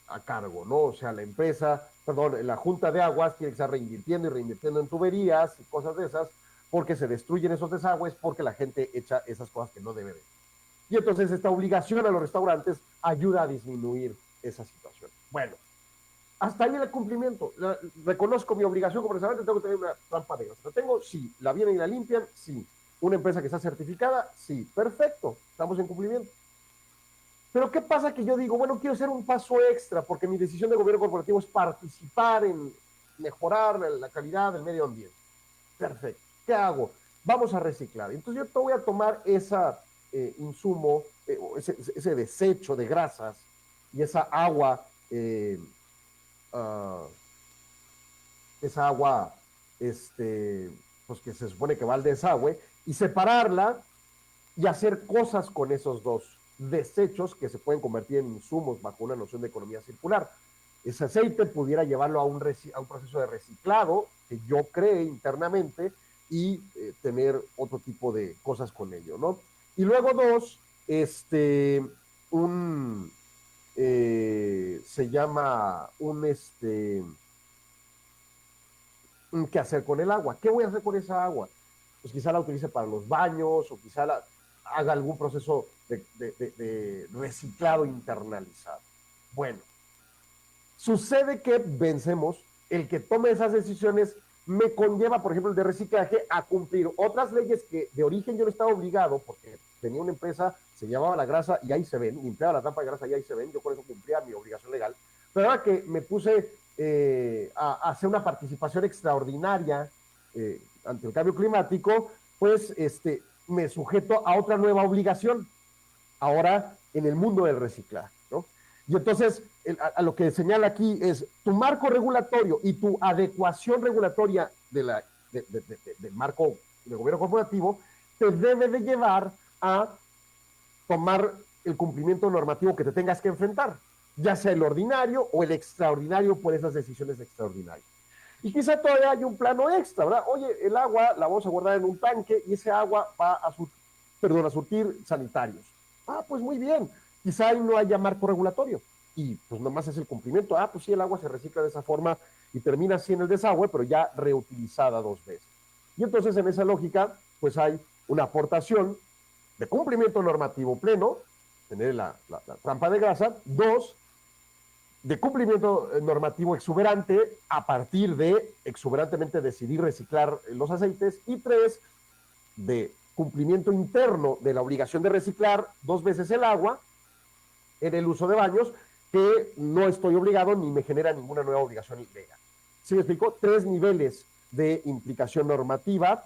a cargo, ¿no? O sea, la Junta de Aguas tiene que estar reinvirtiendo y reinvirtiendo en tuberías y cosas de esas, porque se destruyen esos desagües, porque la gente echa esas cosas que no debe de. Y entonces esta obligación a los restaurantes ayuda a disminuir esa situación. Bueno, hasta ahí el cumplimiento. Reconozco mi obligación como restaurante, tengo que tener una trampa de grasa. ¿Tengo? Sí. ¿La vienen y la limpian? Sí. ¿Una empresa que está certificada? Sí. Perfecto, estamos en cumplimiento. Pero ¿qué pasa? Que yo digo, bueno, quiero hacer un paso extra, porque mi decisión de gobierno corporativo es participar en mejorar la calidad del medio ambiente. Perfecto. ¿Qué hago? Vamos a reciclar. Entonces yo te voy a tomar esa insumo, ese desecho de grasas y esa agua, pues que se supone que va al desagüe, y separarla y hacer cosas con esos dos desechos que se pueden convertir en insumos bajo una noción de economía circular. Ese aceite pudiera llevarlo a un proceso de reciclado que yo cree internamente y tener otro tipo de cosas con ello, ¿no? Y luego dos, se llama ¿qué hacer con el agua? ¿Qué voy a hacer con esa agua? Pues quizá la utilice para los baños, o quizá haga algún proceso de reciclado internalizado. Bueno, sucede que vencemos, el que tome esas decisiones me conlleva, por ejemplo, el de reciclaje, a cumplir otras leyes que de origen yo no estaba obligado, porque tenía una empresa, se llamaba La Grasa, y ahí se ven, limpiaba la trampa de grasa y ahí se ven, yo por eso cumplía mi obligación legal. Pero ahora que me puse a hacer una participación extraordinaria ante el cambio climático, pues me sujeto a otra nueva obligación, ahora en el mundo del reciclaje, ¿no? Y entonces, a lo que señala aquí es tu marco regulatorio y tu adecuación regulatoria del marco de gobierno corporativo te debe de llevar a tomar el cumplimiento normativo que te tengas que enfrentar, ya sea el ordinario o el extraordinario por esas decisiones extraordinarias. Y quizá todavía hay un plano extra, ¿verdad? Oye, el agua la vamos a guardar en un tanque y ese agua va a surtir sanitarios. Ah, pues muy bien. Quizá ahí no haya marco regulatorio y pues nomás es el cumplimiento. Ah, pues sí, el agua se recicla de esa forma y termina así en el desagüe, pero ya reutilizada 2 veces. Y entonces en esa lógica, pues hay una aportación de cumplimiento normativo pleno, tener la trampa de grasa. 2, de cumplimiento normativo exuberante a partir de exuberantemente decidir reciclar los aceites. Y 3, de cumplimiento interno de la obligación de reciclar 2 veces el agua en el uso de baños, que no estoy obligado ni me genera ninguna nueva obligación legal. ¿Sí me explico? 3 niveles de implicación normativa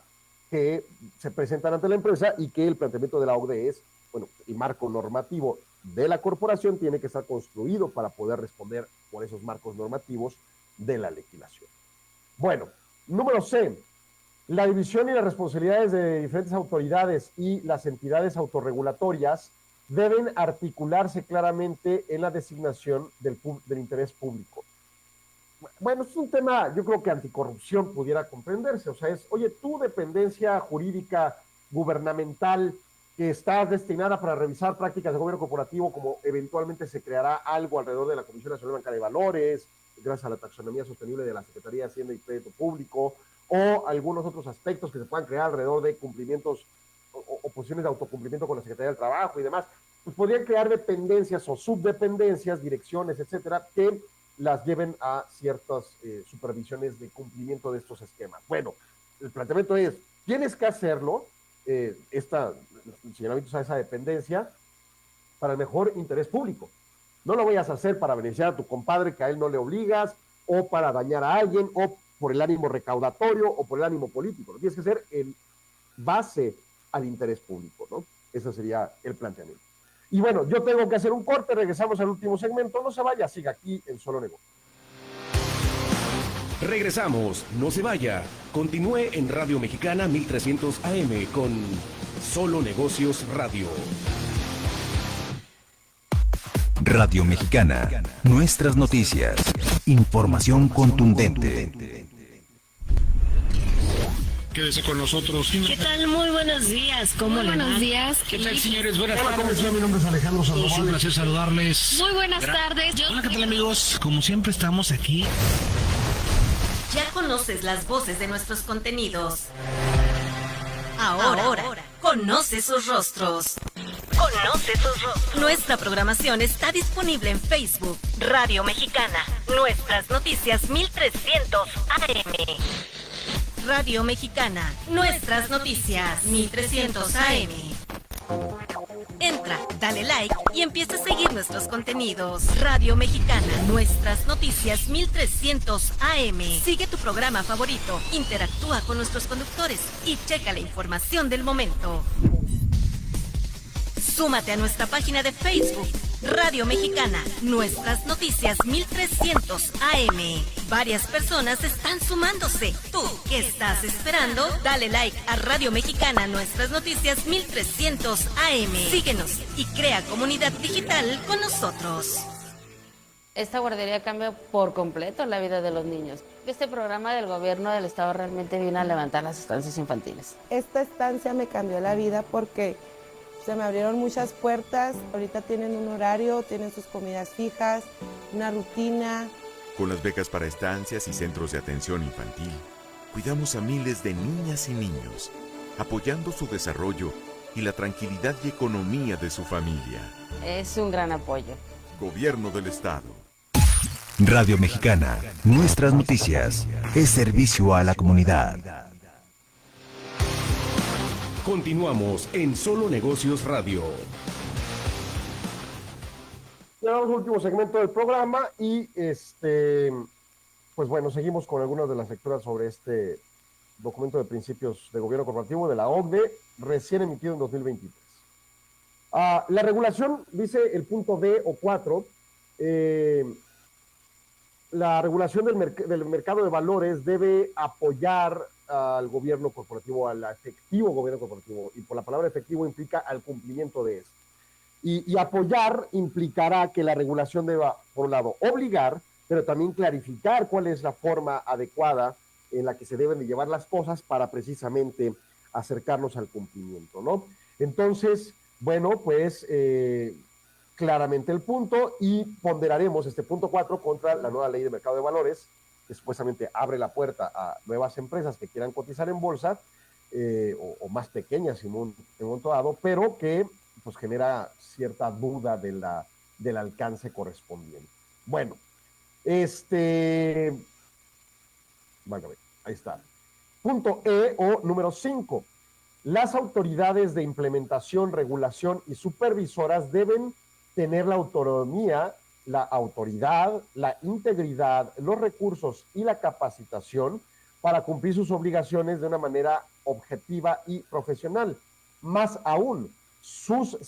que se presentan ante la empresa y que el planteamiento de la OCDE es, bueno, el marco normativo de la corporación tiene que estar construido para poder responder por esos marcos normativos de la legislación. Bueno, número C, la división y las responsabilidades de diferentes autoridades y las entidades autorregulatorias deben articularse claramente en la designación del interés público. Bueno, es un tema, yo creo que anticorrupción pudiera comprenderse, o sea, es, oye, tu dependencia jurídica gubernamental que está destinada para revisar prácticas de gobierno corporativo, como eventualmente se creará algo alrededor de la Comisión Nacional Bancaria de Valores, gracias a la taxonomía sostenible de la Secretaría de Hacienda y Crédito Público, o algunos otros aspectos que se puedan crear alrededor de cumplimientos o posiciones de autocumplimiento con la Secretaría del Trabajo y demás, pues podrían crear dependencias o subdependencias, direcciones, etcétera, que las lleven a ciertas supervisiones de cumplimiento de estos esquemas. Bueno, el planteamiento es, tienes que hacerlo, el señalamiento a esa dependencia, para el mejor interés público. No lo vayas a hacer para beneficiar a tu compadre que a él no le obligas, o para dañar a alguien, o por el ánimo recaudatorio, o por el ánimo político. Lo tienes que hacer en base al interés público, ¿no? Ese sería el planteamiento. Y bueno, yo tengo que hacer un corte, regresamos al último segmento, no se vaya, siga aquí en Solo Negocio. Regresamos, no se vaya. Continúe en Radio Mexicana 1300 AM con Solo Negocios Radio. Radio Mexicana, nuestras noticias, información contundente. Quédese con nosotros. ¿Qué tal? Muy buenos días. ¿Cómo le va? Buenos días. ¿Qué tal, señores? Buenas tardes. ¿Cómo Mi nombre es Alejandro Sandoval. Es un placer saludarles. Muy buenas tardes. Hola, ¿qué tal, amigos? Como siempre estamos aquí. Ya conoces las voces de nuestros contenidos. Ahora, conoce sus rostros. Nuestra programación está disponible en Facebook, Radio Mexicana, Nuestras Noticias 1300 AM. Radio Mexicana, Nuestras Noticias 1300 AM. Entra, dale like y empieza a seguir nuestros contenidos. Radio Mexicana, Nuestras Noticias 1300 AM. Sigue tu programa favorito, interactúa con nuestros conductores y checa la información del momento. Súmate a nuestra página de Facebook, Radio Mexicana, Nuestras Noticias 1300 AM. Varias personas están sumándose. ¿Tú qué estás esperando? Dale like a Radio Mexicana, Nuestras Noticias 1300 AM. Síguenos y crea comunidad digital con nosotros. Esta guardería cambia por completo la vida de los niños. Este programa del gobierno del estado realmente vino a levantar las estancias infantiles. Esta estancia me cambió la vida porque se me abrieron muchas puertas. Ahorita tienen un horario, tienen sus comidas fijas, una rutina. Con las becas para estancias y centros de atención infantil, cuidamos a miles de niñas y niños, apoyando su desarrollo y la tranquilidad y economía de su familia. Es un gran apoyo. Gobierno del Estado. Radio Mexicana, nuestras noticias, es servicio a la comunidad. Continuamos en Solo Negocios Radio. Llegamos al último segmento del programa y pues bueno, seguimos con algunas de las lecturas sobre este documento de principios de gobierno corporativo de la OCDE, recién emitido en 2023. La regulación, dice el punto D o 4, la regulación del mercado de valores debe apoyar al gobierno corporativo, al efectivo gobierno corporativo, y por la palabra efectivo implica al cumplimiento de esto. Y apoyar implicará que la regulación deba, por un lado, obligar, pero también clarificar cuál es la forma adecuada en la que se deben de llevar las cosas para precisamente acercarnos al cumplimiento, ¿no? Entonces, bueno, pues claramente el punto, y ponderaremos este punto 4 contra la nueva ley de mercado de valores, que supuestamente abre la puerta a nuevas empresas que quieran cotizar en bolsa, o más pequeñas en un momento dado, pero que pues genera cierta duda del alcance correspondiente. Bueno, bueno, ahí está. Punto E o número 5. Las autoridades de implementación, regulación y supervisoras deben tener la autonomía, la autoridad, la integridad, los recursos y la capacitación para cumplir sus obligaciones de una manera objetiva y profesional. Más aún, sus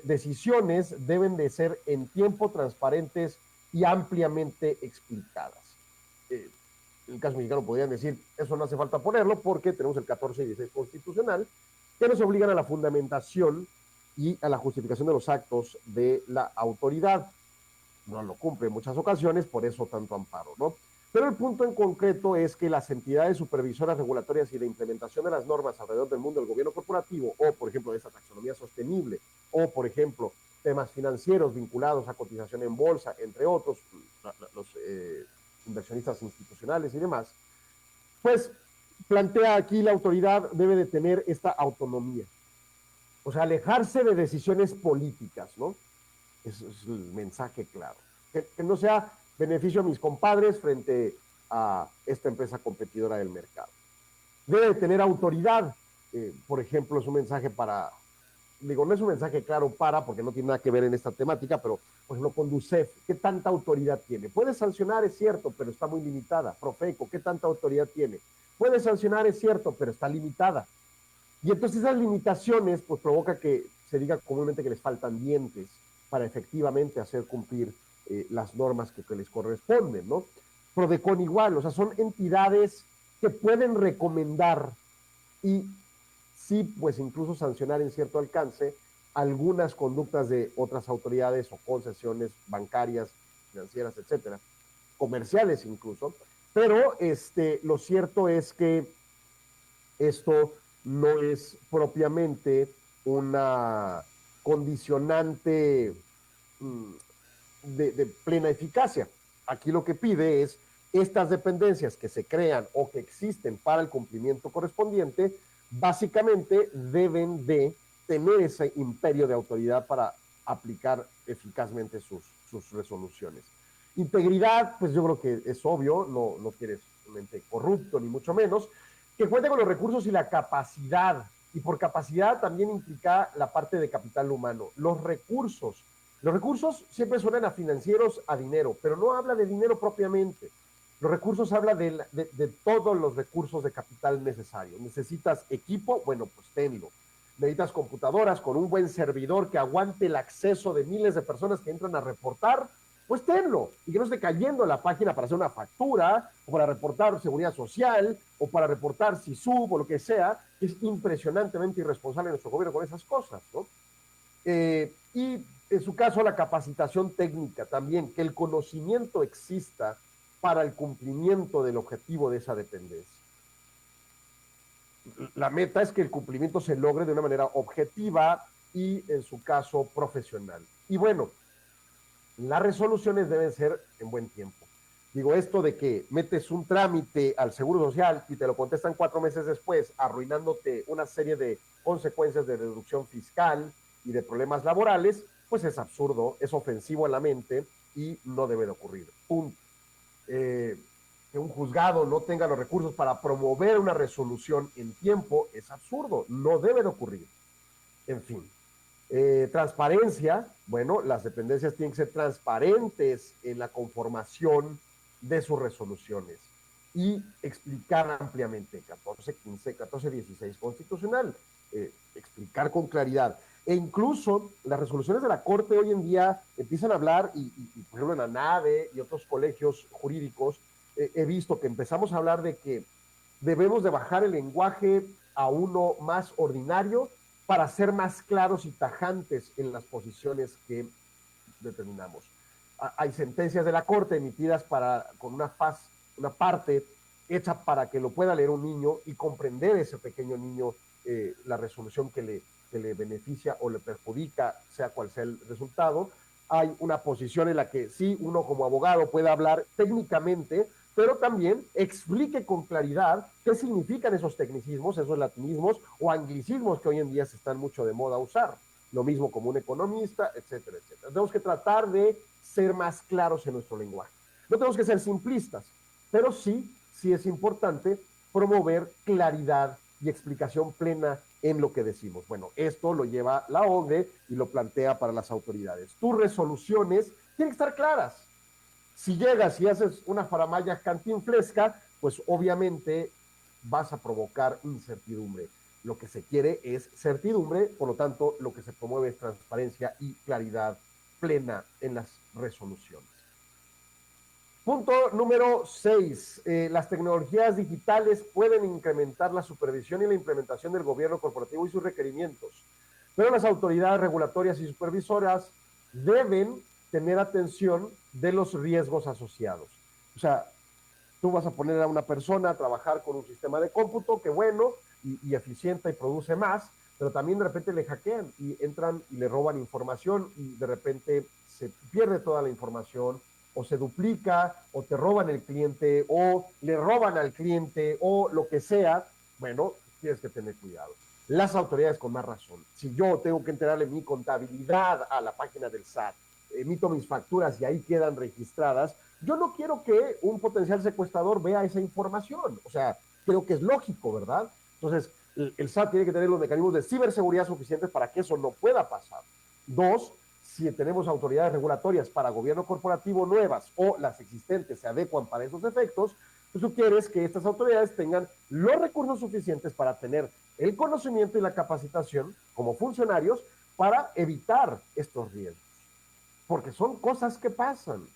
decisiones deben de ser en tiempo, transparentes y ampliamente explicadas. En el caso mexicano podrían decir, eso no hace falta ponerlo porque tenemos el 14 y 16 constitucional, que nos obligan a la fundamentación y a la justificación de los actos de la autoridad. No lo cumple en muchas ocasiones, por eso tanto amparo, ¿no? Pero el punto en concreto es que las entidades supervisoras regulatorias y de implementación de las normas alrededor del mundo del gobierno corporativo, o por ejemplo de esta taxonomía sostenible, o por ejemplo temas financieros vinculados a cotización en bolsa, entre otros, los inversionistas institucionales y demás, pues plantea aquí la autoridad debe de tener esta autonomía. O sea, alejarse de decisiones políticas, ¿no? Ese es el mensaje claro. Que no sea beneficio a mis compadres frente a esta empresa competidora del mercado. Debe de tener autoridad. Por ejemplo, es un mensaje para, digo, no es un mensaje claro porque no tiene nada que ver en esta temática, pero, por ejemplo, Conducef, ¿qué tanta autoridad tiene? Puede sancionar, es cierto, pero está muy limitada. Profeco, ¿qué tanta autoridad tiene? Puede sancionar, es cierto, pero está limitada. Y entonces esas limitaciones, pues, provoca que se diga comúnmente que les faltan dientes para efectivamente hacer cumplir las normas que les corresponden, ¿no? Prodecon igual, o sea, son entidades que pueden recomendar y sí, pues incluso sancionar en cierto alcance algunas conductas de otras autoridades o concesiones bancarias, financieras, etcétera, comerciales incluso, pero lo cierto es que esto no es propiamente una condicionante de plena eficacia. Aquí lo que pide es estas dependencias que se crean o que existen para el cumplimiento correspondiente, básicamente deben de tener ese imperio de autoridad para aplicar eficazmente sus resoluciones. Integridad, pues yo creo que es obvio, no quieres un ente corrupto ni mucho menos, que cuente con los recursos y la capacidad, y por capacidad también implica la parte de capital humano. Los recursos siempre suenan a financieros, a dinero, pero no habla de dinero propiamente. Los recursos habla de todos los recursos de capital necesarios. ¿Necesitas equipo? Bueno, pues tenlo. ¿Necesitas computadoras con un buen servidor que aguante el acceso de miles de personas que entran a reportar? Pues tenlo, y que no esté cayendo la página para hacer una factura, o para reportar seguridad social, o para reportar SISUB, o lo que sea, que es impresionantemente irresponsable nuestro gobierno con esas cosas, ¿no? Y en su caso la capacitación técnica también, que el conocimiento exista para el cumplimiento del objetivo de esa dependencia. La meta es que el cumplimiento se logre de una manera objetiva y, en su caso, profesional. Y bueno, las resoluciones deben ser en buen tiempo. Digo, esto de que metes un trámite al Seguro Social y te lo contestan 4 meses después, arruinándote una serie de consecuencias de reducción fiscal y de problemas laborales, pues es absurdo, es ofensivo a la mente y no debe de ocurrir. Punto. Que un juzgado no tenga los recursos para promover una resolución en tiempo es absurdo, no debe de ocurrir. En fin. Transparencia, bueno, las dependencias tienen que ser transparentes en la conformación de sus resoluciones y explicar ampliamente, 14, 15, 14, 16 constitucional, explicar con claridad. E incluso las resoluciones de la Corte hoy en día empiezan a hablar, y por ejemplo en la NADE y otros colegios jurídicos, he visto que empezamos a hablar de que debemos de bajar el lenguaje a uno más ordinario para ser más claros y tajantes en las posiciones que determinamos. Hay sentencias de la Corte emitidas con una parte hecha para que lo pueda leer un niño y comprender ese pequeño niño la resolución que le beneficia o le perjudica, sea cual sea el resultado. Hay una posición en la que sí, uno como abogado puede hablar técnicamente, pero también explique con claridad qué significan esos tecnicismos, esos latinismos o anglicismos que hoy en día se están mucho de moda usar. Lo mismo como un economista, etcétera, etcétera. Tenemos que tratar de ser más claros en nuestro lenguaje. No tenemos que ser simplistas, pero sí es importante promover claridad y explicación plena en lo que decimos. Bueno, esto lo lleva la OCDE y lo plantea para las autoridades. Tus resoluciones tienen que estar claras. Si llegas y haces una faramalla cantinflesca, pues obviamente vas a provocar incertidumbre. Lo que se quiere es certidumbre, por lo tanto, lo que se promueve es transparencia y claridad plena en las resoluciones. Punto número 6. Las tecnologías digitales pueden incrementar la supervisión y la implementación del gobierno corporativo y sus requerimientos, pero las autoridades regulatorias y supervisoras deben tener atención de los riesgos asociados. O sea, tú vas a poner a una persona a trabajar con un sistema de cómputo que bueno y eficiente y produce más, pero también de repente le hackean y entran y le roban información y de repente se pierde toda la información, o se duplica, o te roban el cliente, o le roban al cliente, o lo que sea. Bueno, tienes que tener cuidado. Las autoridades con más razón. Si yo tengo que enterarle mi contabilidad a la página del SAT, emito mis facturas y ahí quedan registradas, yo no quiero que un potencial secuestrador vea esa información. O sea, creo que es lógico, ¿verdad? Entonces, el SAT tiene que tener los mecanismos de ciberseguridad suficientes para que eso no pueda pasar. 2, si tenemos autoridades regulatorias para gobierno corporativo nuevas o las existentes se adecuan para esos efectos, pues tú quieres que estas autoridades tengan los recursos suficientes para tener el conocimiento y la capacitación como funcionarios para evitar estos riesgos. Porque son cosas que pasan.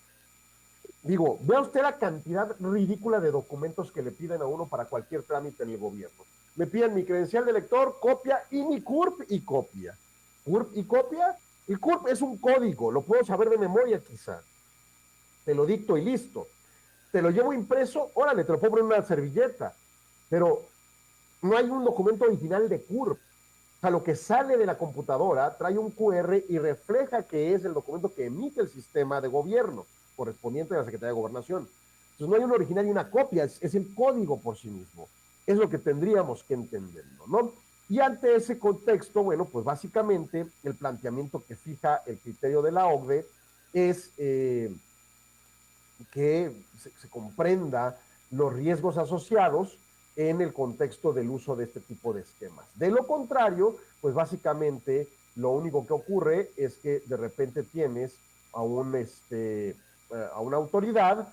Digo, vea usted la cantidad ridícula de documentos que le piden a uno para cualquier trámite en el gobierno. Me piden mi credencial de lector, copia, y mi CURP y copia. ¿CURP y copia? El CURP es un código, lo puedo saber de memoria quizá. Te lo dicto y listo. Te lo llevo impreso, órale, te lo puedo poner en una servilleta. Pero no hay un documento original de CURP. O sea, lo que sale de la computadora trae un QR y refleja que es el documento que emite el sistema de gobierno correspondiente a la Secretaría de Gobernación. Entonces no hay un original y una copia, es el código por sí mismo. Es lo que tendríamos que entenderlo, ¿no? Y ante ese contexto, bueno, pues básicamente el planteamiento que fija el criterio de la OCDE es que se comprenda los riesgos asociados en el contexto del uso de este tipo de esquemas. De lo contrario, pues básicamente lo único que ocurre es que de repente tienes a una autoridad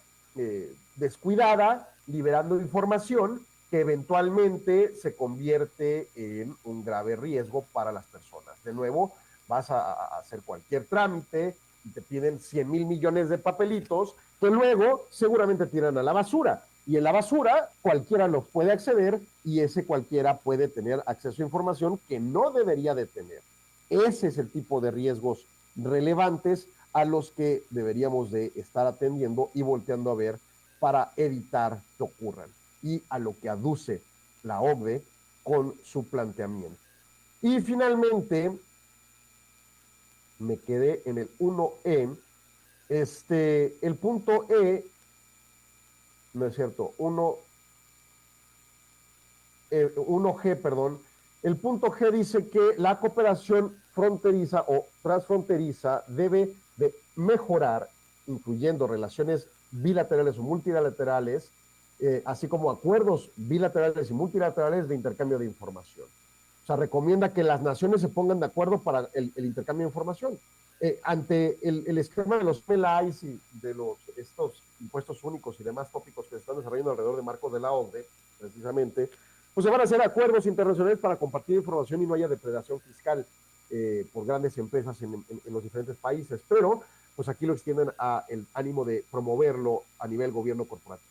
descuidada, liberando información que eventualmente se convierte en un grave riesgo para las personas. De nuevo, vas a hacer cualquier trámite y te piden 100,000 millones de papelitos que luego seguramente tiran a la basura. Y en la basura cualquiera los puede acceder y ese cualquiera puede tener acceso a información que no debería de tener. Ese es el tipo de riesgos relevantes a los que deberíamos de estar atendiendo y volteando a ver para evitar que ocurran, y a lo que aduce la OCDE con su planteamiento. Y finalmente, me quedé en el 1E, el punto E, no es cierto, 1G, perdón, el punto G dice que la cooperación fronteriza o transfronteriza debe de mejorar, incluyendo relaciones bilaterales o multilaterales, así como acuerdos bilaterales y multilaterales de intercambio de información. O sea, recomienda que las naciones se pongan de acuerdo para el intercambio de información. Ante el esquema de los PLIs y de estos impuestos únicos y demás tópicos que se están desarrollando alrededor de marcos de la OCDE, precisamente, pues se van a hacer acuerdos internacionales para compartir información y no haya depredación fiscal por grandes empresas en los diferentes países. Pero, pues aquí lo extienden a el ánimo de promoverlo a nivel gobierno corporativo,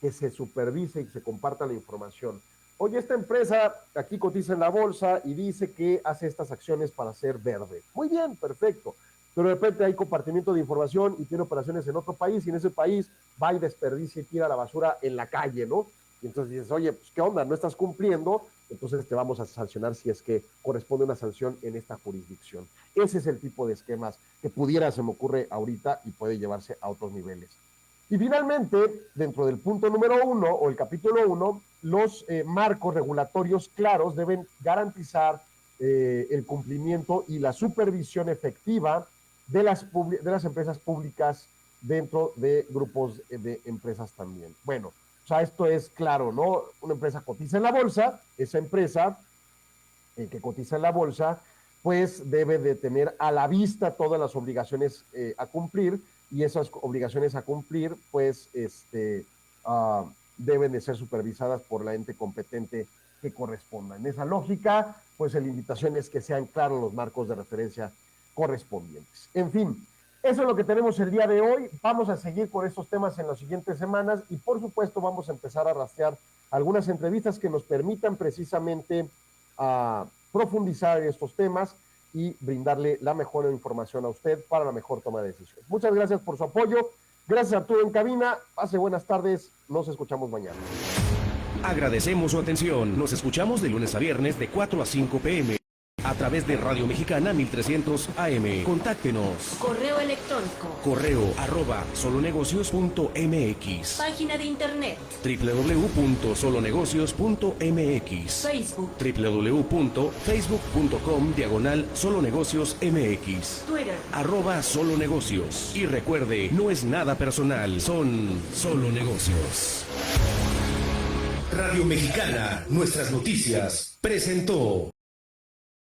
que se supervise y se comparta la información. Oye, esta empresa aquí cotiza en la bolsa y dice que hace estas acciones para ser verde. Muy bien, perfecto. Pero de repente hay compartimiento de información y tiene operaciones en otro país y en ese país va y desperdicia y tira la basura en la calle, ¿no? Y entonces dices, oye, pues ¿qué onda? ¿No estás cumpliendo? Entonces te vamos a sancionar si es que corresponde una sanción en esta jurisdicción. Ese es el tipo de esquemas que pudiera, se me ocurre ahorita, y puede llevarse a otros niveles. Y finalmente, dentro del punto número 1 o el capítulo 1, los marcos regulatorios claros deben garantizar el cumplimiento y la supervisión efectiva de las empresas públicas dentro de grupos de empresas también. Bueno, o sea, esto es claro, ¿no? Una empresa cotiza en la bolsa, esa empresa que cotiza en la bolsa, pues debe de tener a la vista todas las obligaciones a cumplir, y esas obligaciones a cumplir, pues, deben de ser supervisadas por la ente competente que corresponda. En esa lógica, pues la invitación es que sean claros los marcos de referencia correspondientes. En fin, eso es lo que tenemos el día de hoy. Vamos a seguir con estos temas en las siguientes semanas y, por supuesto, vamos a empezar a rastrear algunas entrevistas que nos permitan precisamente profundizar en estos temas y brindarle la mejor información a usted para la mejor toma de decisiones. Muchas gracias por su apoyo. Gracias a Arturo en cabina. Pase buenas tardes. Nos escuchamos mañana. Agradecemos su atención. Nos escuchamos de lunes a viernes de 4 a 5 p.m. a través de Radio Mexicana 1300 AM. Contáctenos. Correo electrónico. correo@solonegocios.mx. Página de internet. www.solonegocios.mx. Facebook. www.facebook.com/solonegociosmx. Twitter. @solonegocios. Y recuerde, no es nada personal, son solo negocios. Radio Mexicana, nuestras noticias, presentó.